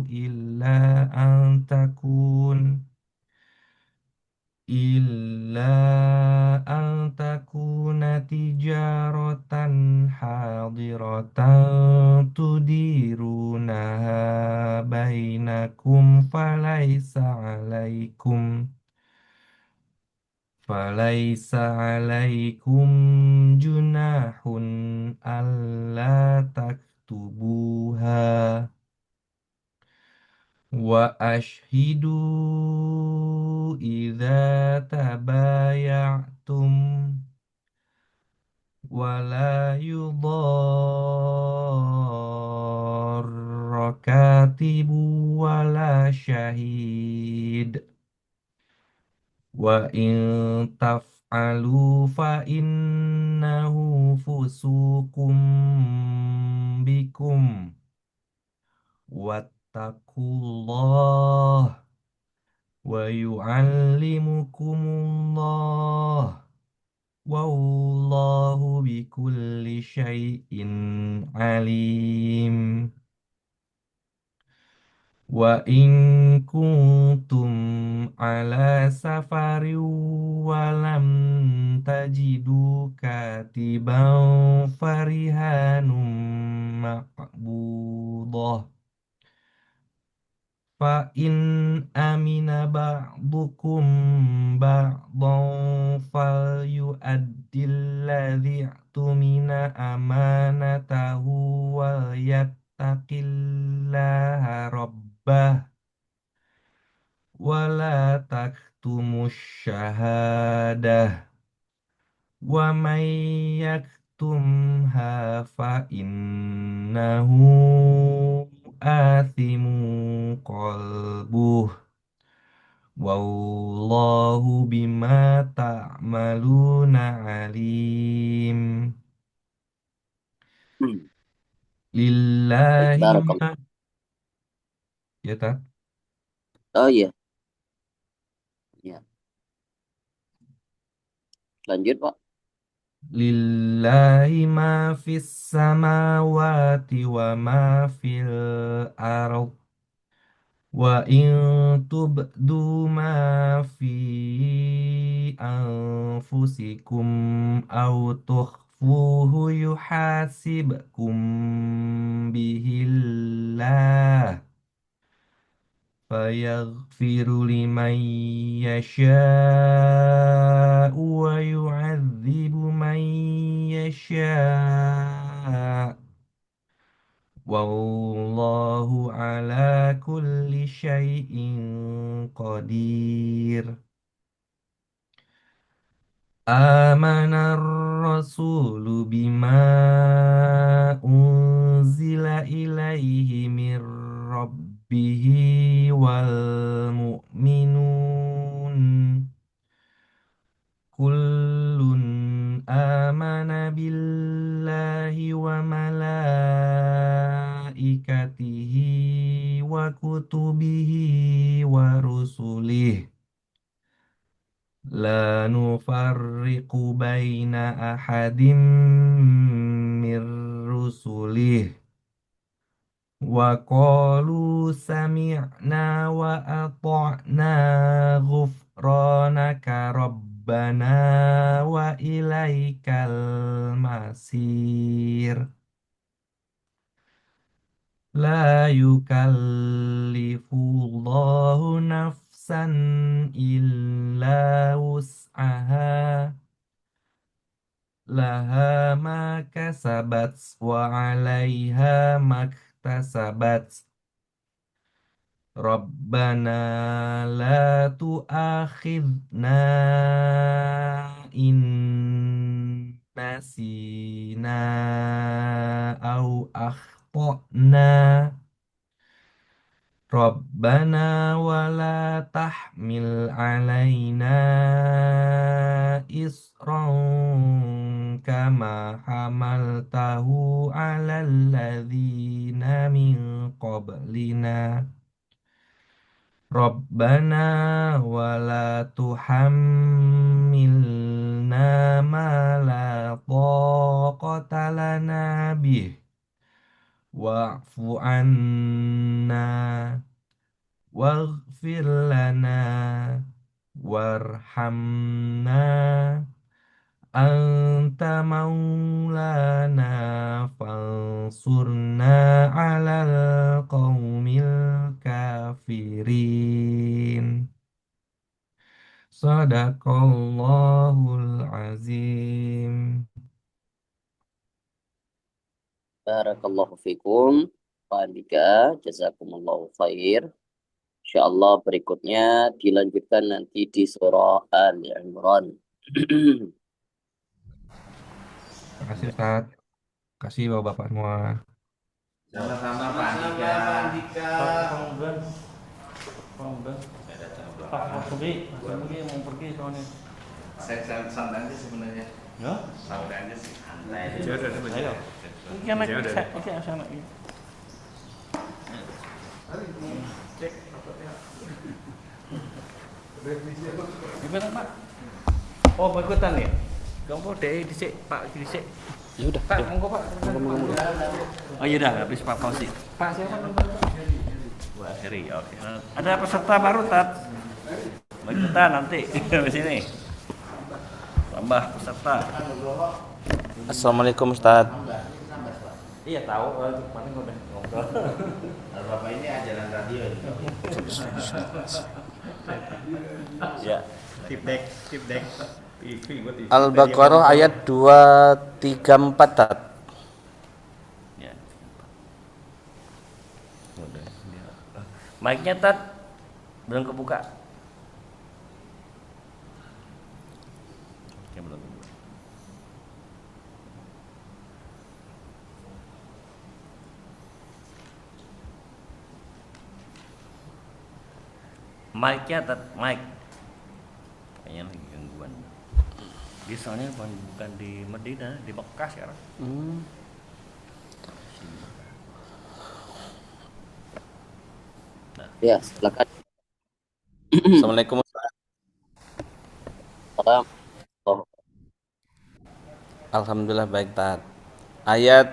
illa أن تكون إلا أن تكون تجارة حاضرة تديرونها بينكم فليس عليكم جناح ألا تكتبوها وأشهدوا إذا تبايعتم ولا يضار كاتب ولا شهيد وإن تفعلوا فإنه فسوق بكم واتقوا الله ويعلمكم الله والله بكل شيء عليم وإن كنتم على سفر ولم تجدوا كاتبا فرهان مقبوضة فإن أمن بعضكم بعضا فليؤدي الذي اؤتمن أمانته وليتق الله ربه ولا تكتموا الشهادة ومن يكتمها فإنه آثم قلبه والله بما تعملون عليم Hmm. Baik, لله barakallah. ما ya tak? Oh iya, ya. Lanjut, Pak. لله ما في السماوات وما في الأرض وإن تبدوا ما في أنفسكم أو تخفوه يحاسبكم به الله فيغفر لمن يشاء ويعذب من يشاء والله على كل شيء قدير آمن الرسول بما أنزل إليه من ربه والمؤمنون كل آمن بالله وملائكته وكتبه ورسله لا نفرق بين أحد من رسله وقالوا سمعنا وأطعنا غفرانك ربنا وإليك المصير لا يكلف الله نفسا إلا وسعها لها ما كسبت وعليها ما اكتسبت ربنا لا تؤاخذنا إن نسينا أو أخطأنا ربنا ولا تحمل علينا إصرا كما حملته على الذين من قبلنا ربنا ولا تحملنا ما لا طاقة لنا به واعف عنا waghfir lana warhamna anta maulana fansurna alal qaumil kafirin. Sadaqallahul azim. Barakallahu fikum. Pak Andika, jazakumullahu khair. Insyaallah berikutnya dilanjutkan nanti di surah Al-Imran. Terima kasih Ustaz. Terima kasih Bapak-bapak semua. Sama-sama Pak Andika. Pak Subi mau pergi soalnya. Saya santai aja sebenarnya. Ya? Santai aja sih. Santai. Ayo. Ini anak oke sana. Gimana Pak? Oh, mau ikutan nih? Kamu deh dicek Pak dicek. Ya udah. Pak, monggo Pak. Oh iya dah, habis Pak Fauzi. Pak siapa namanya? Bu Akhiri, oke. Ada peserta baru Tat? Mau ikutan nanti di sini. Tambah peserta. Assalamualaikum Ustaz. Iya tahu, kemarin udah ngobrol. Bapak ini ajaran radio. Ya. Tip deck. Al-Baqarah ayat 234 Tat. Ya. Udah. Mic-nya Tat belum kebuka. Oke, belum kebuka. Mic-nya Tat, mic. Kayaknya lagi gangguan. Dia soalnya bukan di Medina, di Mekah sekarang. Ya, silakan. Assalamualaikum Ustaz. Salam. Alhamdulillah baik Tat. Ayat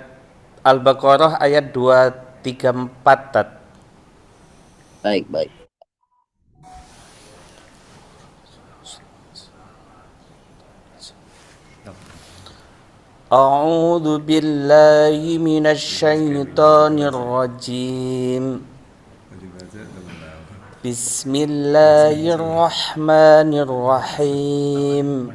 Al-Baqarah ayat 234 Tat. Baik, baik. A'udzu billahi minasyaitonir rajim. Bismillahirrahmanirrahim.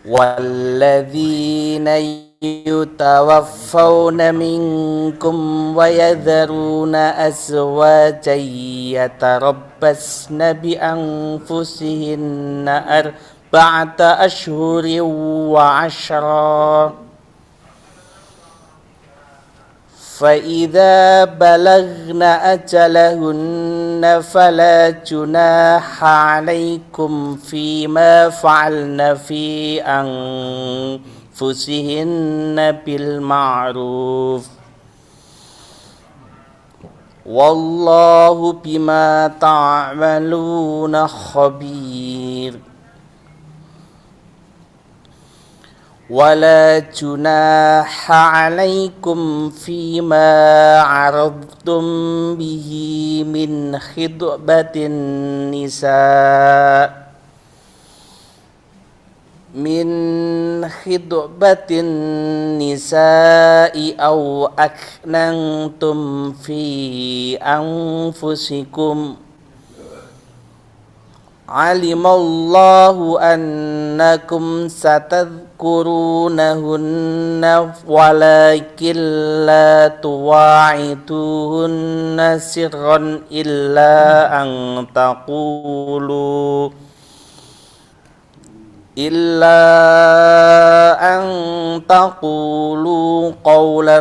Walladzina yutawaffawna minkum wa yadharuna azwajan yatarabbasna bi anfusihinna arba'ata ashhurin wa 'ashra. فإذا بلغن أجلهن فلا جناح عليكم فيما فعلن في أنفسهن بالمعروف والله بما تعملون خبير ولا جناح عليكم فيما عرضتم به من خطبة النساء أو أكننتم في أنفسكم علم الله أنكم ستذكرونهن ولكن لا تواعدوهن سرا إلا أن تقولوا قولا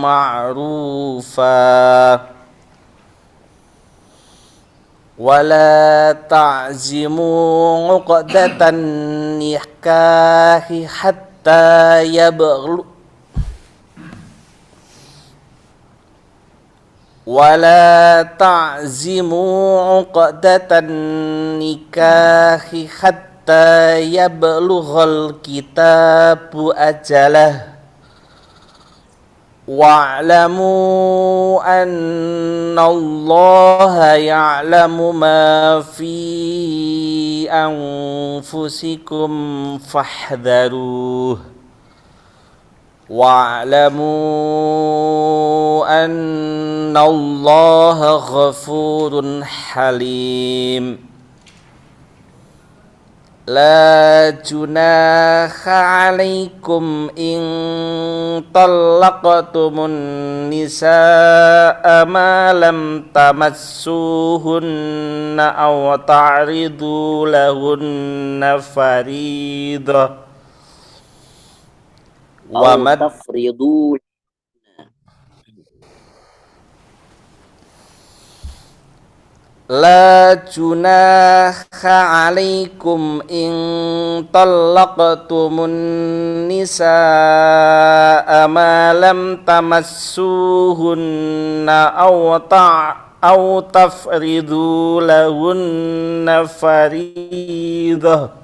معروفا ولا تعزموا عقدة النكاح حتى يبلغ الكتاب أجله wa'lamu annallaha ya'lamu ma fi anfusikum fahdharuh wa'lamu annallaha ghafurun halim. La junaha alaikum in talaqtumun nisaa ma lam tamassuhunna aw ta'ridu lahunna faridah wa Au tafridu. La junaha alaikum in talaqtumun nisaa ma lam tamassuhunna aw tafridu lahunna faridah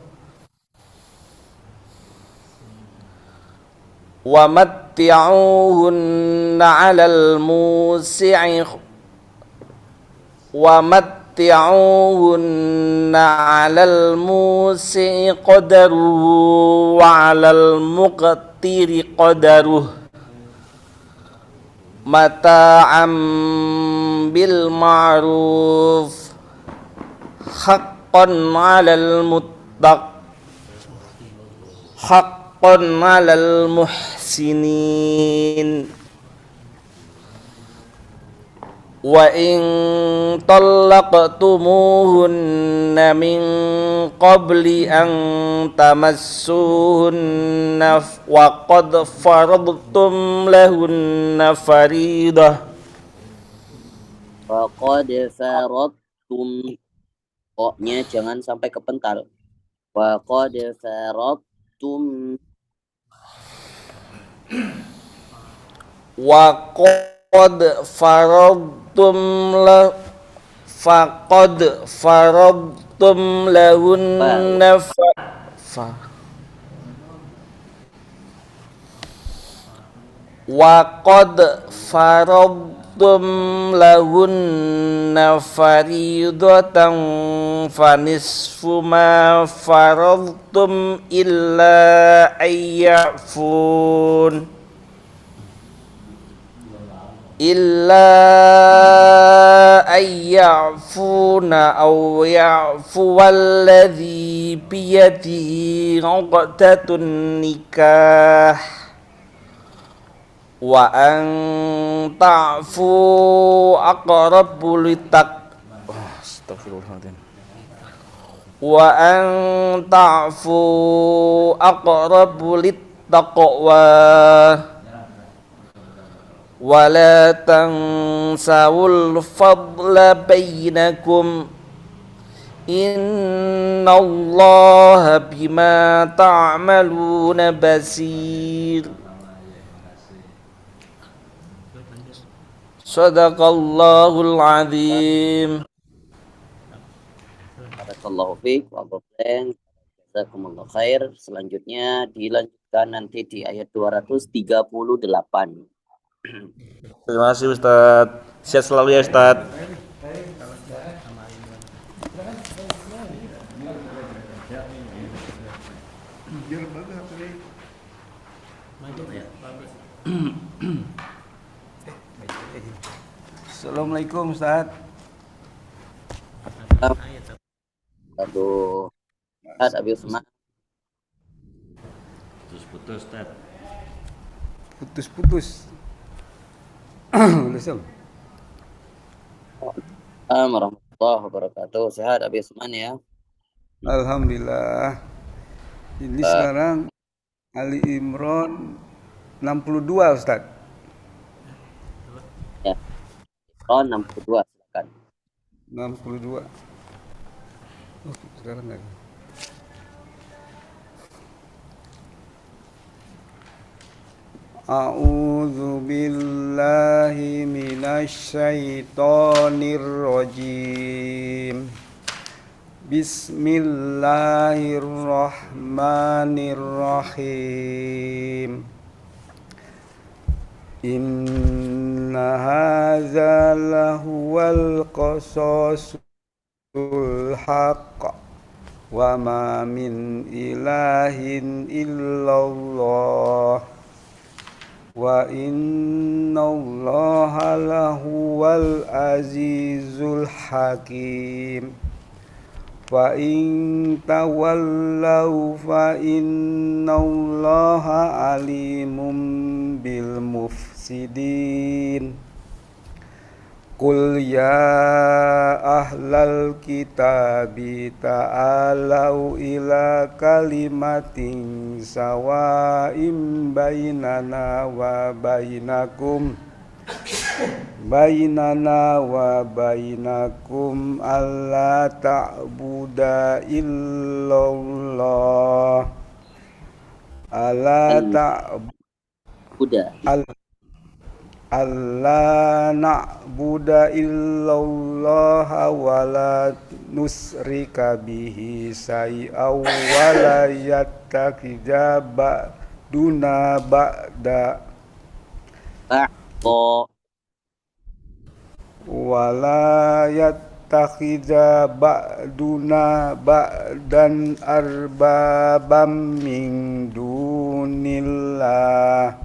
wa matti'uhunna 'alal musi'i ومتعوهن على الموسع قدره وعلى المقتر قدره متاعا بالمعروف حقا على المحسنين wa in talaqtumuhunna min qabli an tamassuhunna wa qad faradtum lahunna faridah Faqad faradtum. Koknya jangan sampai kepental. Faqad faradtum. wa qad faradtum lahunna wa qad faradtum lahunna faridatan fanisfu ma faradtum illa ayyafun ayyafuna aw ya'fu walladhi biyadihi 'uqdatun nikah wa an ta'fu aqrabu astagfirullahaladzim wa an ta'fu aqrabu littaqwa wa la tansawul fadla bainakum innallaha bima ta'maluna basir. Sadaqallahul azim. Barakallahu fiik wa barakallahu. Jazakumullah khair. Selanjutnya dilanjutkan nanti di ayat 238. Terima kasih Ustadz. Sehat selalu ya Ustadz. Assalamualaikum Ustadz. Aduh. Ustaz Abi Usman. Putus-putus, Ustaz. Putus-putus. Assalamualaikum warahmatullahi wabarakatuh. Sehat Abi Usman ya. Alhamdulillah. Ini sekarang Ali Imran 62 Ustadz. Ya. Oh 62 silakan. 62. Oh, sekarang enggak. A'udzu billahi minasy syaithanir rajim. Bismillahirrahmanirrahim. Inna hadza lahuwal qasasul haqq wa ma min ilahin illallah wa innallaha lahuwal azizul hakim. Fa in tawallaw fa innallaha alimun bil mufsidin. Qul ya ahlal kitabi ta'alau ila kalimatin sawa'im bainana wa bainakum alla ta'buda illallah alla na'buda illallah wa la nusrika bihi syai'aw wa la yattakhidha ba'duna ba'da wala yattakhidha ba'duna ba'dan arbabam min dunillah.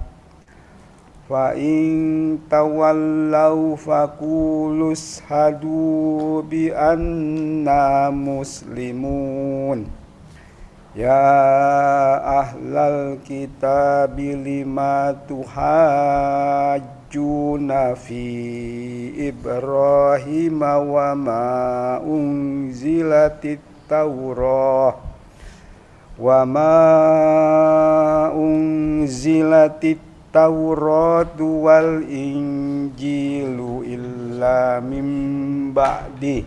Fa in tawallaw faqulu ashhadu bi anna muslimun. Ya ahlal kitabi lima tuhajjuna fi Ibrahim wa ma unzilatit Taurah wal injilu illa min ba'di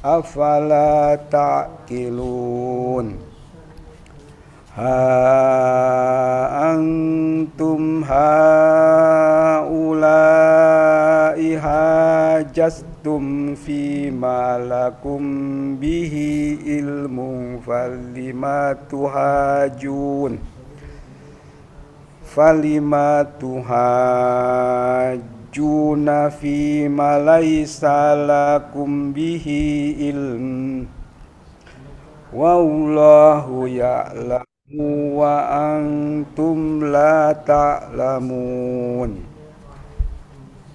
afala ta'qilun. Ha antum haula'i hajastum fi ma lakum bihi ilmun falima tuhajjuna fi ma laysa lakum bihi ilm wallahu ya'lamu wa antum la ta'lamun.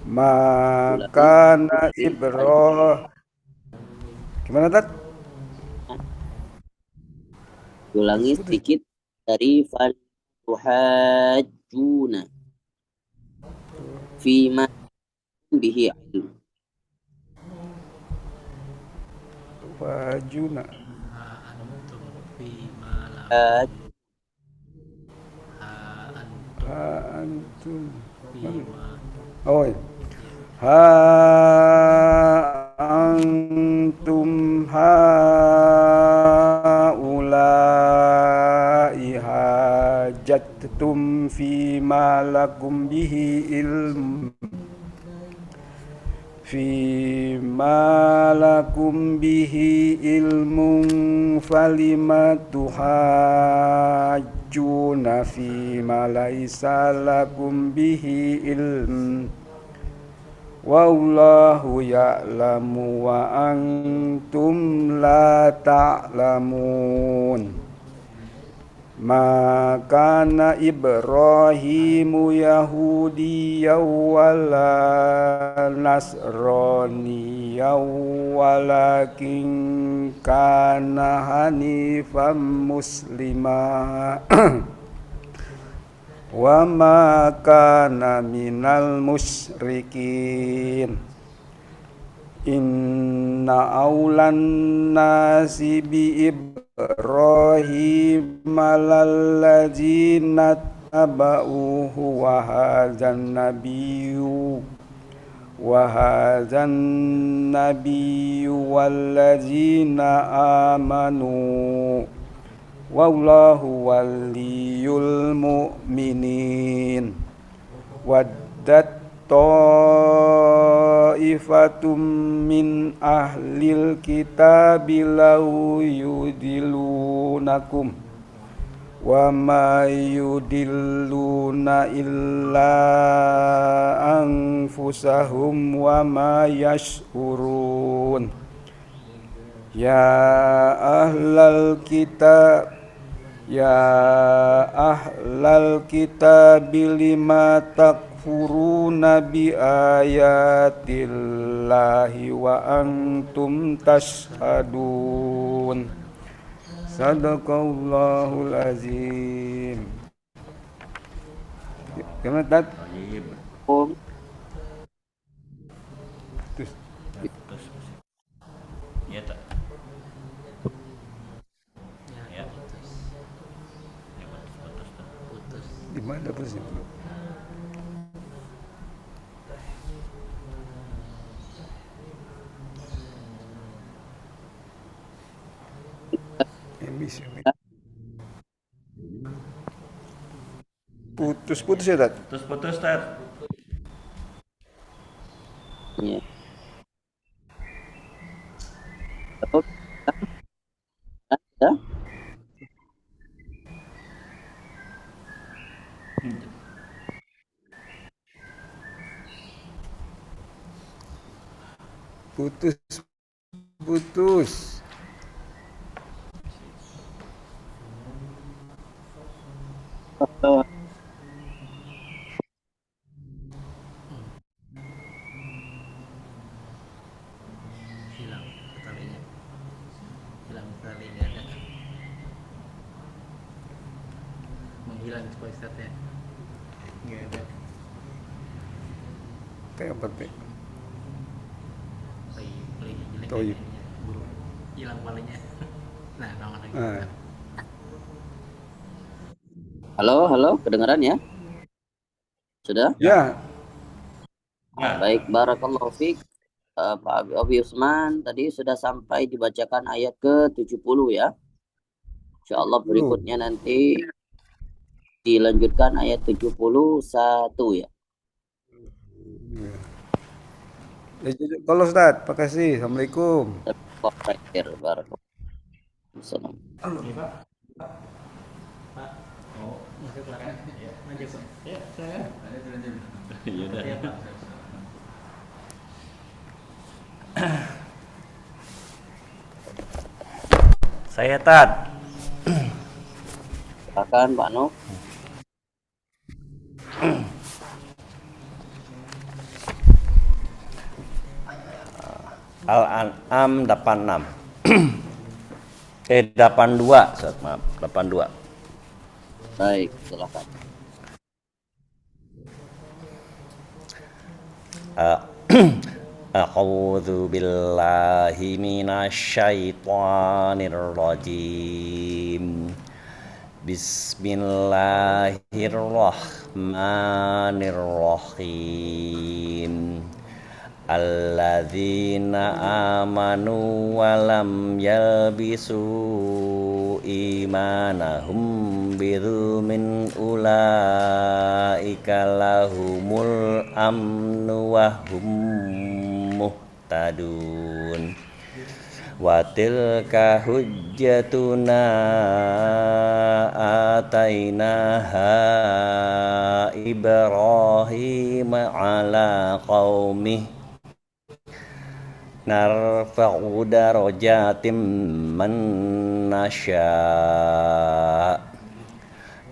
Maka Ibrahim gimana Tat? Ulangi sedikit dari fal tuhajjuna fi ma bihi ilm. Tuhajjuna antum antum haula'i hajattum fi ma lakum bihi ilm ilmun falima tuhajjuna fi ma laysa lakum bihi ilm wallahu ya'lamu wa antum la ta'lamun. Maka Ibrahimu Yahudiyyaw wala Nasraniyyaw walakin kana hanifan muslima wa ma kana minal musyrikin. Inna awlan nasi bi Ibrahim lalladzina tabauhu wa hadzan nabiyyu walladzina amanu wallahu waliyul mu'minin. Waddat ta'ifatum min ahlil kitabi law yudilunakum wa ma yudilluna illa anfusahum wa ma yash'urun. Ya ahlal kitab lima takfuruna bi ayatillahi wa antum tashhadun. Sadaqallahul azim. Gimana, Tat? Om. Iya, tak. Ya. Putus. Di mana putus? Putus ya, Tat? Putus, Tat. Ya. Oh, ya. Putus. Oh, hilang talinya ada, menghilang Pak Ustadz ya, nggak ada. Kayak apa, Teh? Playnya jelek, Toyib. buru hilang palanya. Nah, nama lagi. halo, kedengaran ya? Sudah? Ya. Baik, barakallahu fiik. Pak Abi Usman tadi sudah sampai dibacakan ayat ke-70 ya. Insyaallah berikutnya nanti dilanjutkan ayat 71 ya. Kalau Ustaz, makasih. Assalamualaikum. Barakallahu. Saya Tat. Silakan Pak Nuk. Al-An'am 86. 82, Ustaz, maaf, 82. Baik, silakan. A'udzu billahi minasyaitonir rajim. Bismillahirrahmanirrahim. Alladzina amanu wa lam yalbisu imanahum bidzulmin ulaika lahumul amnu wa hum muhtadun. Wa tilka hujjatuna atainaha Ibrahim ala qaumih narfa'u darajatim man nasya.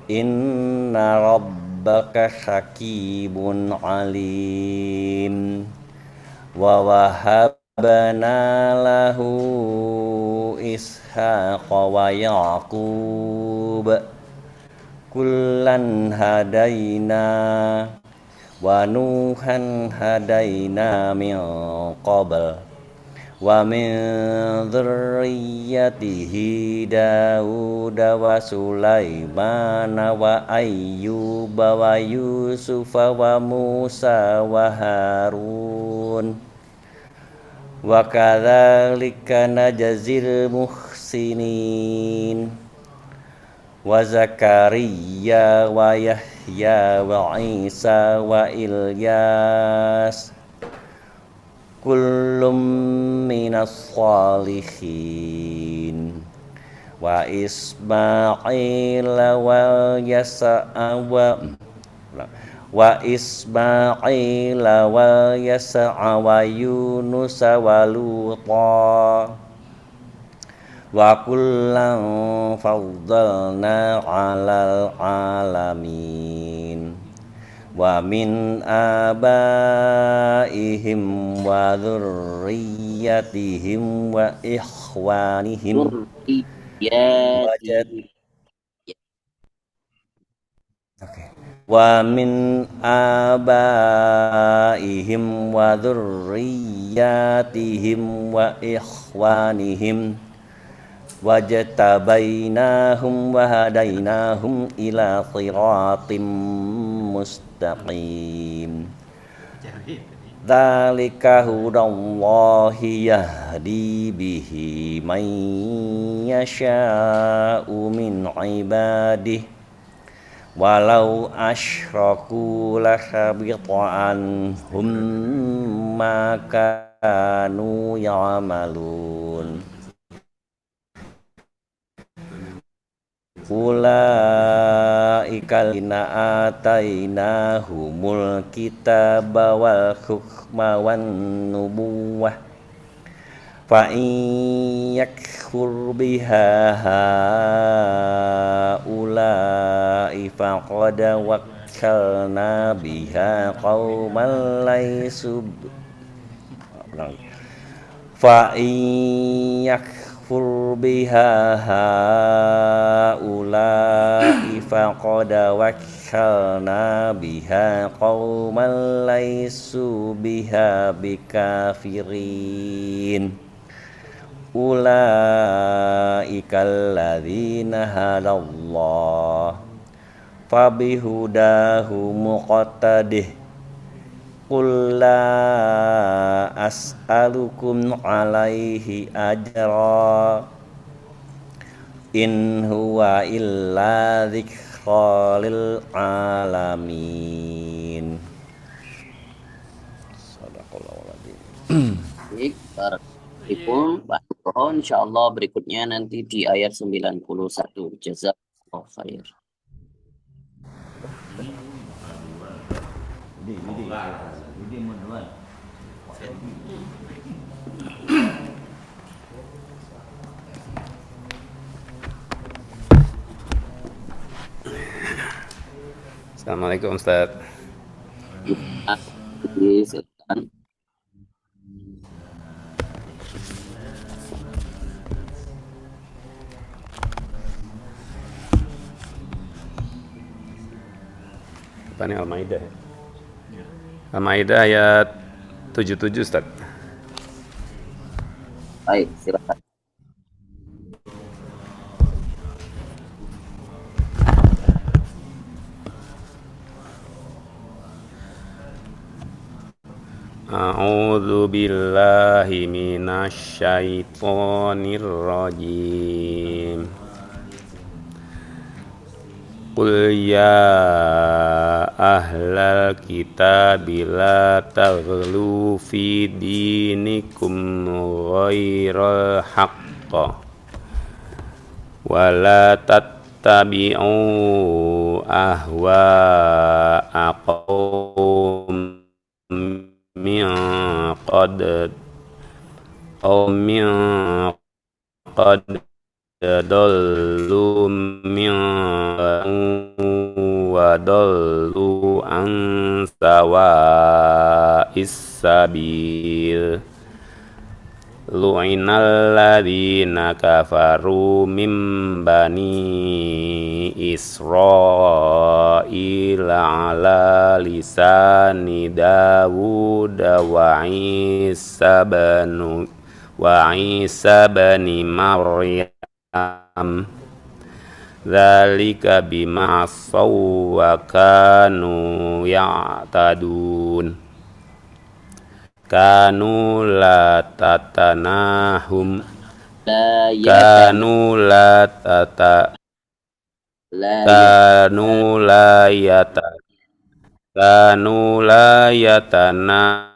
Inna rabbaka hakibun alim. Wa wahabna lahu ishaqa wa yaqub kullan hadaina wa nuhan hadaina min qabl wa min dzurriyyatihi Daud wa Sulaiman wa Ayyub wa Yusuf wa Musa wa Harun wa kadzalika najzil muhsinin wa Zakaria wa Yahya wa Isa wa Ilyas kullum minas salihin wa Ismaila wal Yasa'a wa Ismaila wal Yasa'a wa Yunus wa Luta wa kullan faddalna 'alal 'alamin wa min abaihim wa dzurriyyatihim wa ikhwanihim Dzurriyyatihim. wa min abaihim wa dzurriyyatihim wa ikhwanihim wajtabainahum wa hadainahum ila siratim mustaqim. Dzalika hudallahi yahdi bihi man yasha'u min ibadihi walau asyraku lahabita anhum ma kanu ya'malun. Ulaika alladzina atainahumul kitaba wal hukma wan nubuwah fa in yakfur biha haulai faqad wakkalna biha qauman laysu fa in yakfur biha haulai faqad wakkalna biha qauman laysu biha bikafirin. Ulaika alladzina hadallah fabihudahu muqtadih qul la as'alukum alaihi ajra in huwa illa dzikra lil alamin. Sadaqallahu aladzim. Baik, barakallahu. Insyaallah berikutnya nanti di ayat 91. Jazakallahu khair. Assalamualaikum Ustaz. Silakan. Tani Al-Maidah. Al-Maidah ayat 77 Ustaz. Baik, silakan. A'udzu billahi minasy syaithanir rajim. Qul ya ahlal kitabi la taghlu fi dinikum ghairal haqq wa la tattabi'u ahwa'a qaumin min qad dallu min wa dallu an sawa'is sabil. Lu'inal ladzina kafaru min bani Israila ala lisani Dawud wa Isa bani Maryam. Dzalika bima asaw wa kanu ya'tadun. Kanu la tatanahum kanu la tata kanu la yata kanu la yatana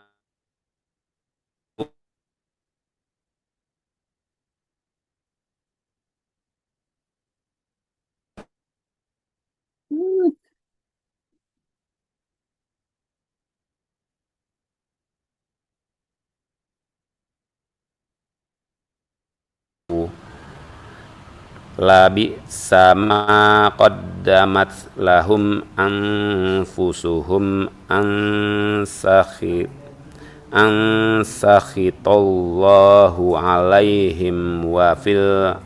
labi sama qaddamat lahum anfusuhum sakhitallahu alaihim wa fil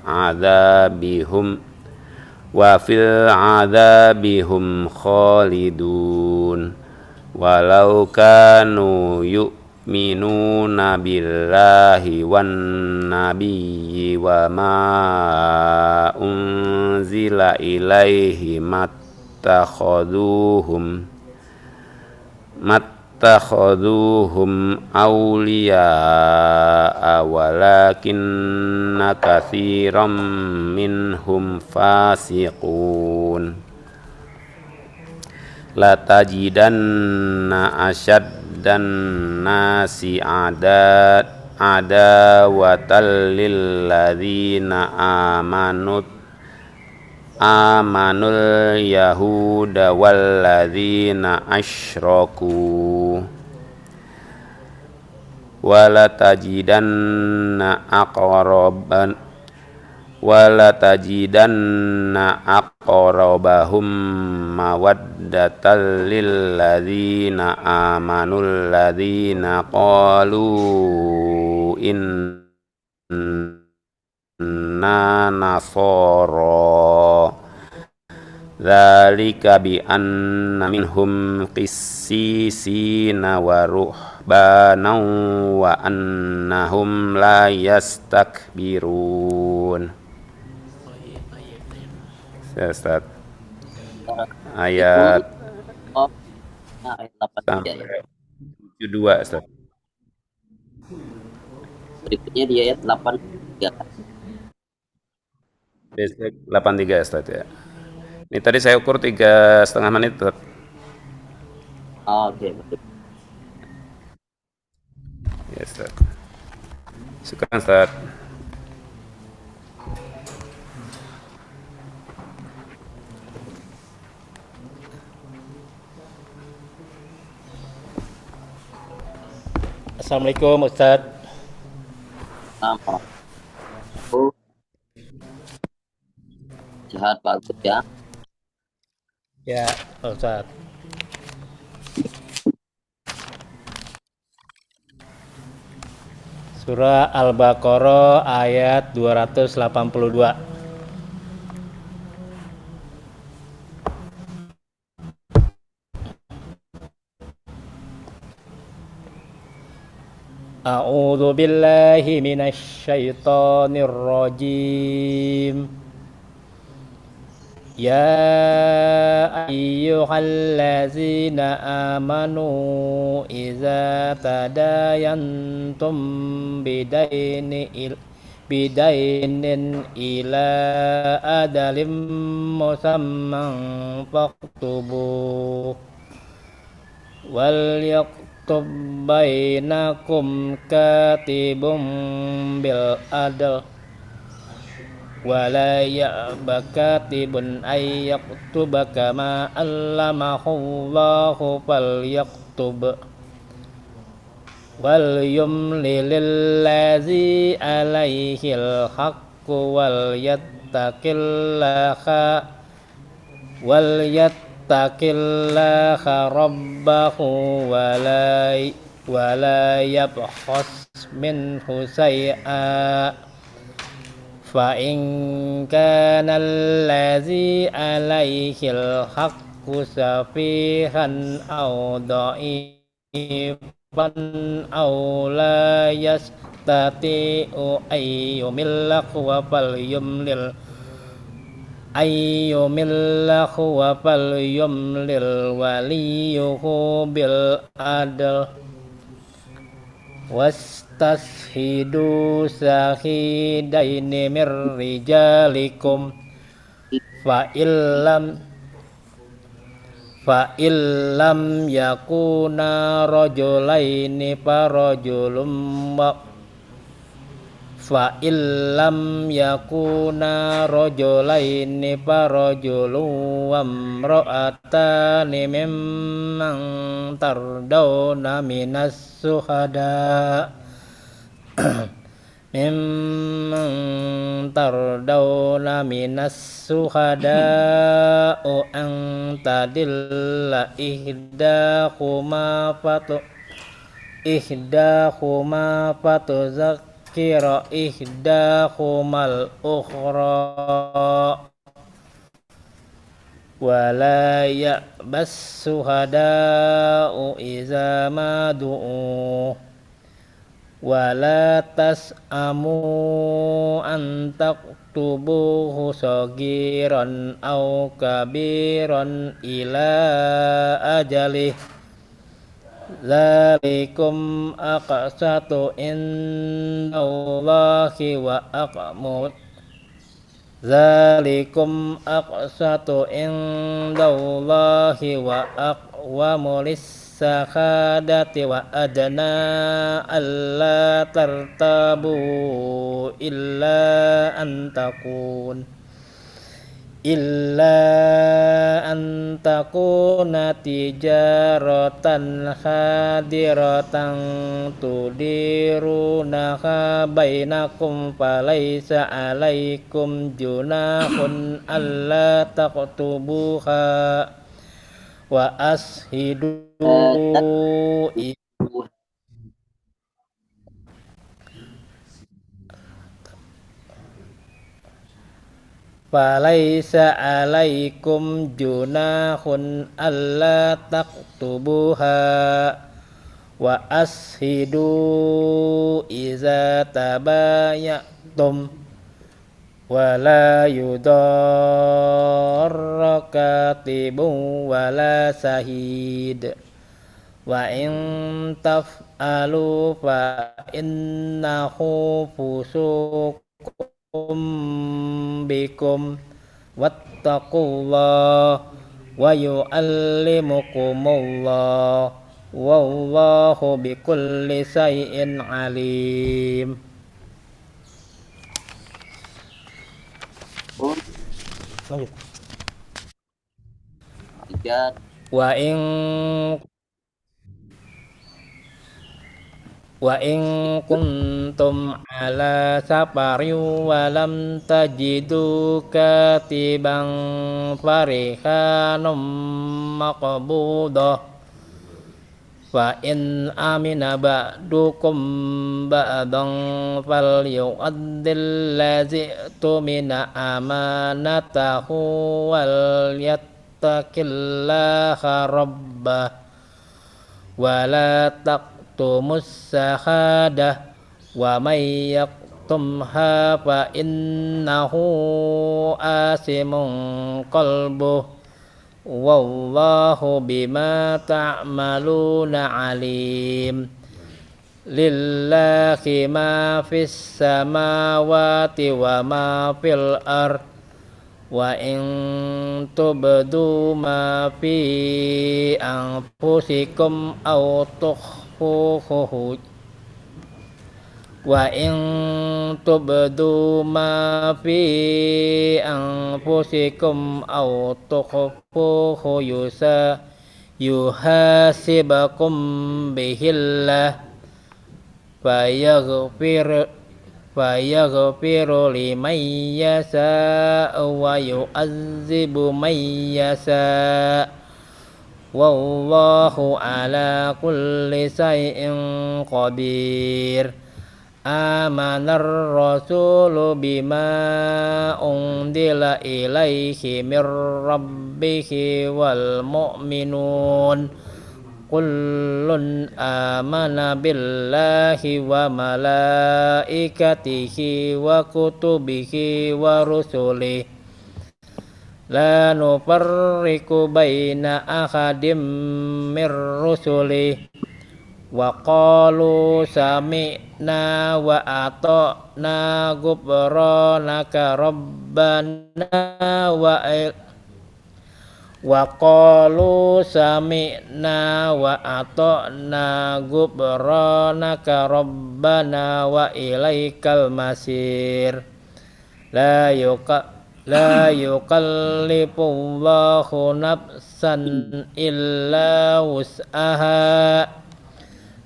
adabihum khalidun walau kanu yu'minuna billahi wan nabiyyi wa ma unzila ilaihi mattakhaduhum awliya'a walakinna katsiran minhum fasiqun latajidanna asyaddan nasi adawatan lil ladzina amanul yahuda wal ladzina asyraku walatajidanna aqrabahum mawaddatan lil ladzina amanul ladzina qalu inna nasara dzalika bi anna minhum qissisina wa ruhbanan wa annahum la yastakbirun. Ustaz, ayat Ayat 83 ya. sampai 72 Ustaz. Berikutnya di ayat 83. Besok 83 Ustaz ya. Ini tadi saya ukur 3,5 menit Ustaz. Oke, betul. Ya Ustaz. Syukran Ustaz. Assalamualaikum Ustaz. Sehat Pak Agus ya. Ya, Ustaz. Surah Al-Baqarah ayat 282. A'udzu billahi minasy syaithanir rajim. Ya ayyuhallazina amanu idza tadayantum bidainin ila ajalim musamman faktubu wal yaktub bainakum katibum bil adl wala ya'ba katibun ay yaktuba kama allamahu Allahu falyaktub wal yumlil ladzi alaihil haqqu wal yattaqillaha rabbahu wala yabkhas minhu say'a fa in kana allazi alaihil haqqu safihan aw dha'ifan aw la yastati'u ayyumillahu wa falyumlil waliyuhu bil adl wastashidu sahidaini mir rijalikum fa illam yakuna rajulaini farajulum fa illam yakuna rajulaini farajulun wa imra'atani mimman tardawna minas mimman tardawna minas suhada'u an tadilla ihdahuma fatuzakkira ihdahumal ukhra wala ya'bas suhada'u iza ma du'u wala tas'amu an taktubuhu sagiran aw kabiran ila ajalih zalikum aqsatu indallahi wa aqmut Zalikum aqsatu indallahi wa aqwamu lis-sahadati wa adna alla tartabu illa an takuna tijaratan hadiratan tudirunaha bainakum falaysa alaikum junahun alla taqtubuha wa ashidu Falaisa alaikum junahun alla taktubuha wa ashidu iza tabayatum wa la yudarra katibun wa la sahid wa in taf'alu fa innahu fusuqun bikum wattaqullah wa yu'allimukumullah wallahu bikulli syai'in alim. Lanjut. Wa in kuntum ala safarin wa lam tajidu katiban farihanum maqbudah fa in amina ba'dukum ba'dan falyu'addil ladzi tumina amanatahu wal yattaqillaha rabbah wa la tumus sahadah wa may yaktumha fa innahu asimun qalbuh wallahu bima ta'maluna alim. Lillahi ma fis samawati wa ma fil ard wa in tubdu ma fi anfusikum aw wa in tubdu ma fi anfusikum aw tukhfuhu yuhasibakum bihillah fayaghfiru liman yasha wa yu'adzibu man yasha wallahu ala kulli syai'in qadir. Amanar rasulu bima undila ilaihi mir rabbihi wal mu'minun kullun amana billahi wa malaikatihi wa kutubihi wa rusulihi la nufarriqu baina ahadim mir rusulihi wa qalu sami'na wa ata'na ghufranaka rabbana wa qalu sami'na wa ata'na ghufranaka rabbana wa ilaikal masir. La yukallifullahu nafsan illa wus'aha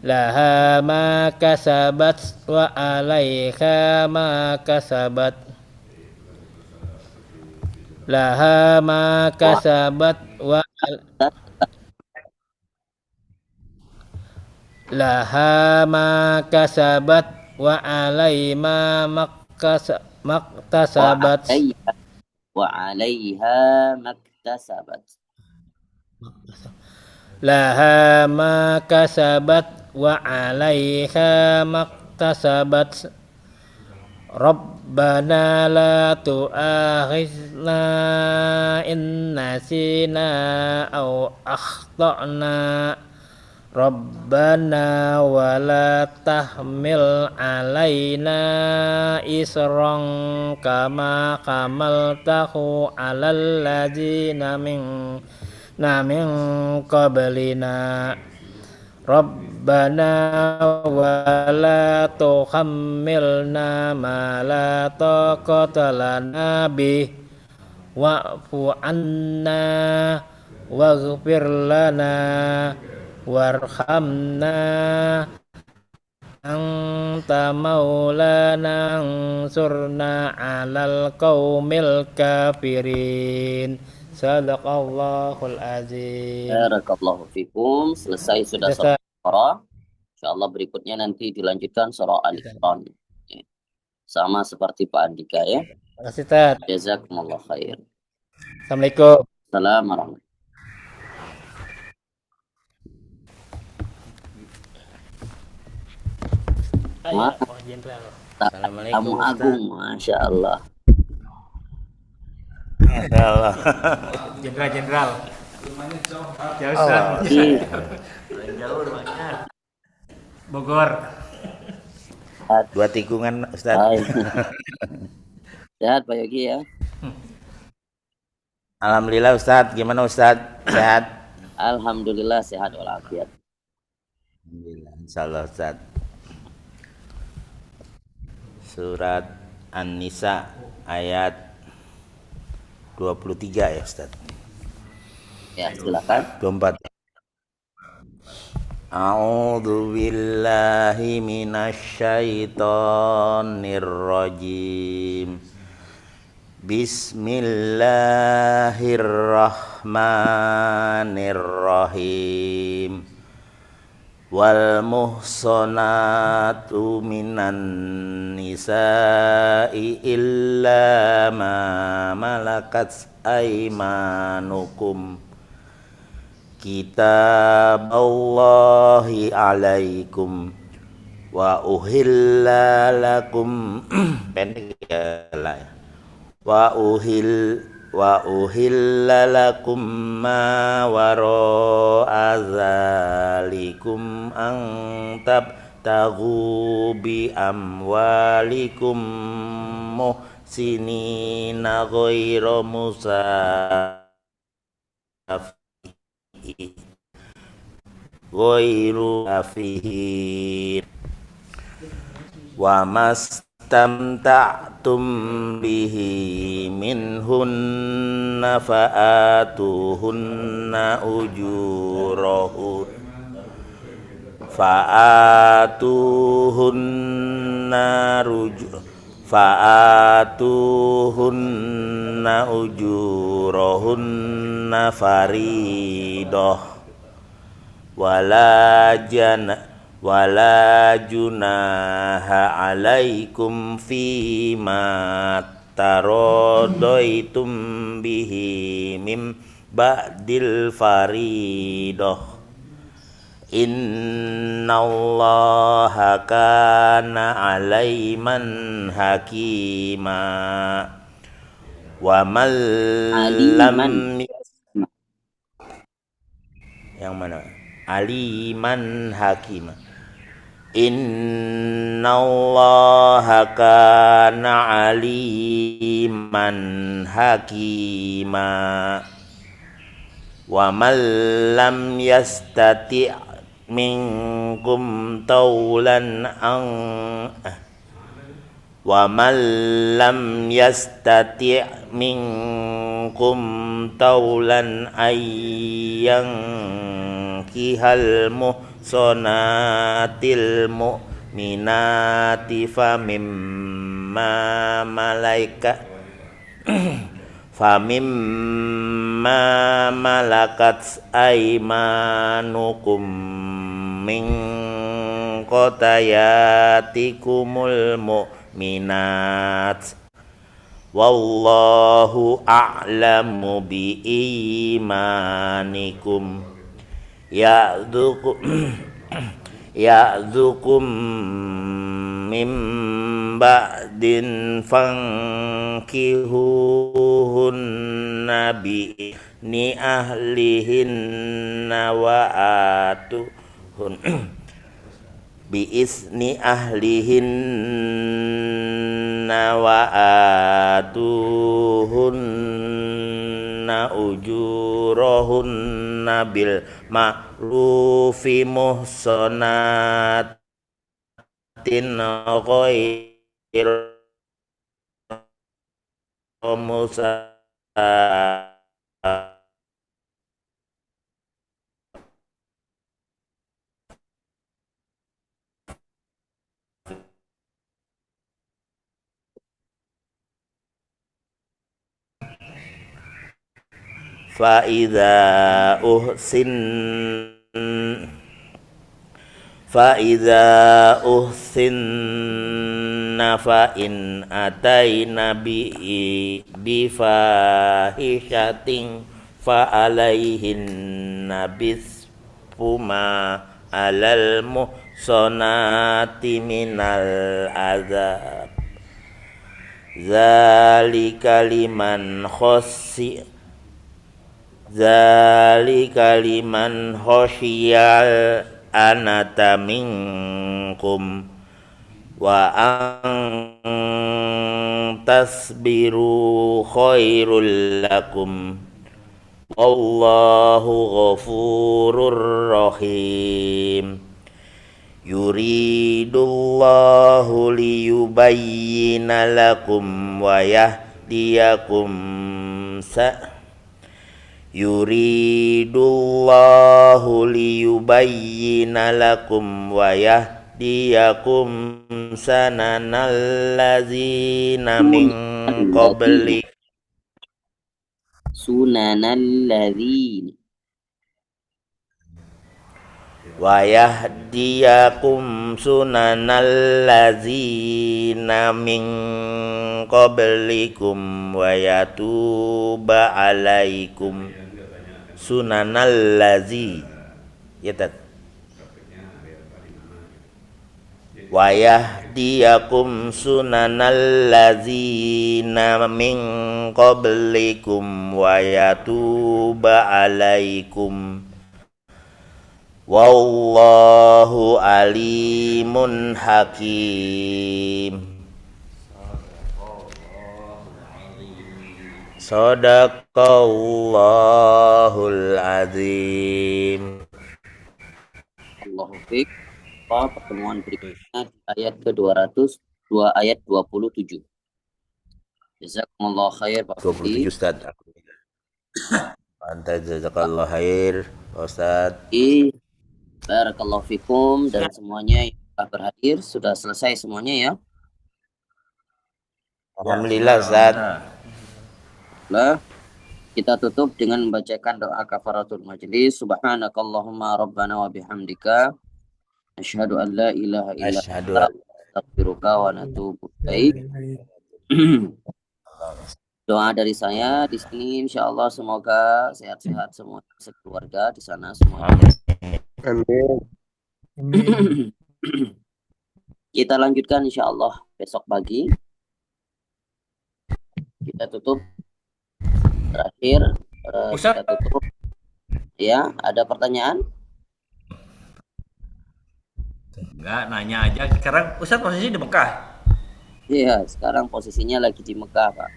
laha ma kasabat wa 'alaiha ma kasabat. Laha ma kasabat wa laha ma kasabat wa 'alaiha maktasabat. Wa 'alaiha maktasabat. Laha ma kasabat wa 'alaiha maktasabat. Rabbana la tu'akhizna in nasina aw akhtana. Rabbana wa la tahmil alaina isran kama hamaltahu 'alal ladzina min qablina. Rabbana wa la tuhammilna ma la taqata lana bih wa'fu 'anna waghfir lana warhamna anta maulana ansurna 'alal qaumil kafirin. Sadaqallahul azim. Barakallahu fikum. Selesai sudah surah Al-Baqarah. Insyaallah berikutnya nanti dilanjutkan surah Al-Imran. Sama seperti Pak Andika ya. Terima kasih, Ustaz. Jazakumullah khair. Assalamualaikum. Assalamualaikum. Tamu agung, masya Allah. Allah. Jenderal. Jauh Ustaz. Jauh rumahnya. Bogor. Dua tikungan Ustaz. Sehat Pak Yogi ya. Alhamdulillah Ustaz. Gimana Ustaz? Sehat? Alhamdulillah sehat walafiat. Alhamdulillah. Insyaallah Ustaz. Surat An-Nisa ayat 23 ya Ustaz. Ya, silakan. 24. A'udzu billahi minasyaitonir rajim. Bismillahirrahmanirrahim. Wal muhsanatu minan nisa'i illa ma malakat aymanukum kitaballahi alaikum wa uhilla lakum pendek ya lah ya. Wa uhilla lakum ma wara'a zalikum an tabtaghu bi amwalikum muhsinina ghairu musafihin wa mastamta'tum bihi minhunna fa'atuhunna ujurahunna faridah wala junaha alaikum fima taradaitum bihi mim ba'dil faridah innallaha kana alaiman hakima wa man lam yang mana aliman hakima innallaha kana aliman hakima wa man lam yastati' minkum taulan an wa man lam yastati' minkum taulan ayyan kihal muhsanatil mu'minati famimma malakat aimanukum min qatayatikumul mu'minat wallahu a'lamu bi imanikum ya'dzukum min ba'din fankihuhunna bi ni ahlihinna wa atuhun biizni ahlihinna wa atuhunna ujurahunna bil ma'rufi muhsanatin ghair musaffihat Fa'idha uhsinna fa'in ataina bifahishatin fa'alaihinna bisfuma alal muhsanati minal azab zalika liman khosyal anata minkum wa an tasbiru khairul lakum wallahu ghafurur rahim yuridullahu liyubayyina lakum wa yahdiyakum yuridullahu liyubayyina lakum wa yahdiyakum sananal ladzina min qabli sunanal ladzina wa yahdiyakum sunanal ladzina min qablikum wa yatuba alaikum sunanal ladzi wa yahdiyakum sunanal ladzina min qablikum wa yatuba alaikum wallahu alimun hakim. Sadaqallahul azim. Allahu Akbar. Pertemuan berikutnya di ayat ke-200 ayat 27. Jazakumullah khair Pak 27 Ustaz. Anta jazakallah khair Ustaz. Barakallahu fikum dan semuanya yang telah berhadir sudah selesai semuanya ya. Alhamdulillah Ustaz. Nah, kita tutup dengan membacakan doa kafaratul majlis. Subhanakallahumma rabbana wa bihamdika asyhadu an la ilaha illa anta astaghfiruka wa natubu ilaik. Doa dari saya di sini insyaallah semoga sehat-sehat semua sekeluarga di sana semuanya. Amin. Kita lanjutkan insyaallah besok pagi. Kita tutup terakhir kita tutup. Ya, ada pertanyaan? Enggak, nanya aja. Sekarang Ustaz posisi di Mekah. Iya, sekarang posisinya lagi di Mekah, Pak.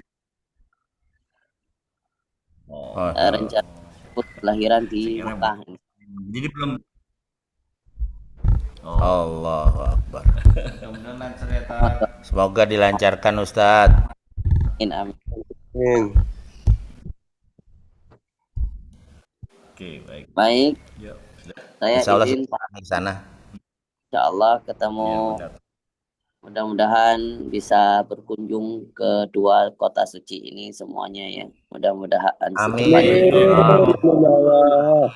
Rencana kelahiran di Mekah. Jadi belum. Allahu Akbar. Semoga dilancarkan Ustaz. Amin. Oke, baik. Baik. Yuk. Saya Insya Allah izin di sana. insya Allah Ya, ketemu. benar. Mudah-mudahan bisa berkunjung ke dua kota suci ini semuanya ya. Mudah-mudahan secepatnya. Amin.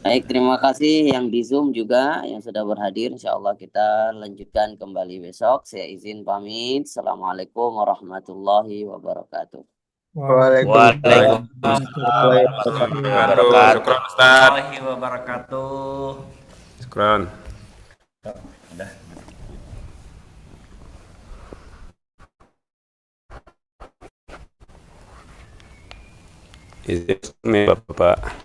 Baik, terima kasih yang di Zoom juga yang sudah berhadir. Insya Allah kita lanjutkan kembali besok. Saya izin pamit. Assalamualaikum warahmatullahi wabarakatuh. Waalaikumsalam warahmatullahi wabarakatuh. Syukran Ustaz. Warahmatullahi wabarakatuh. Syukron. Udah. Izin Bapak.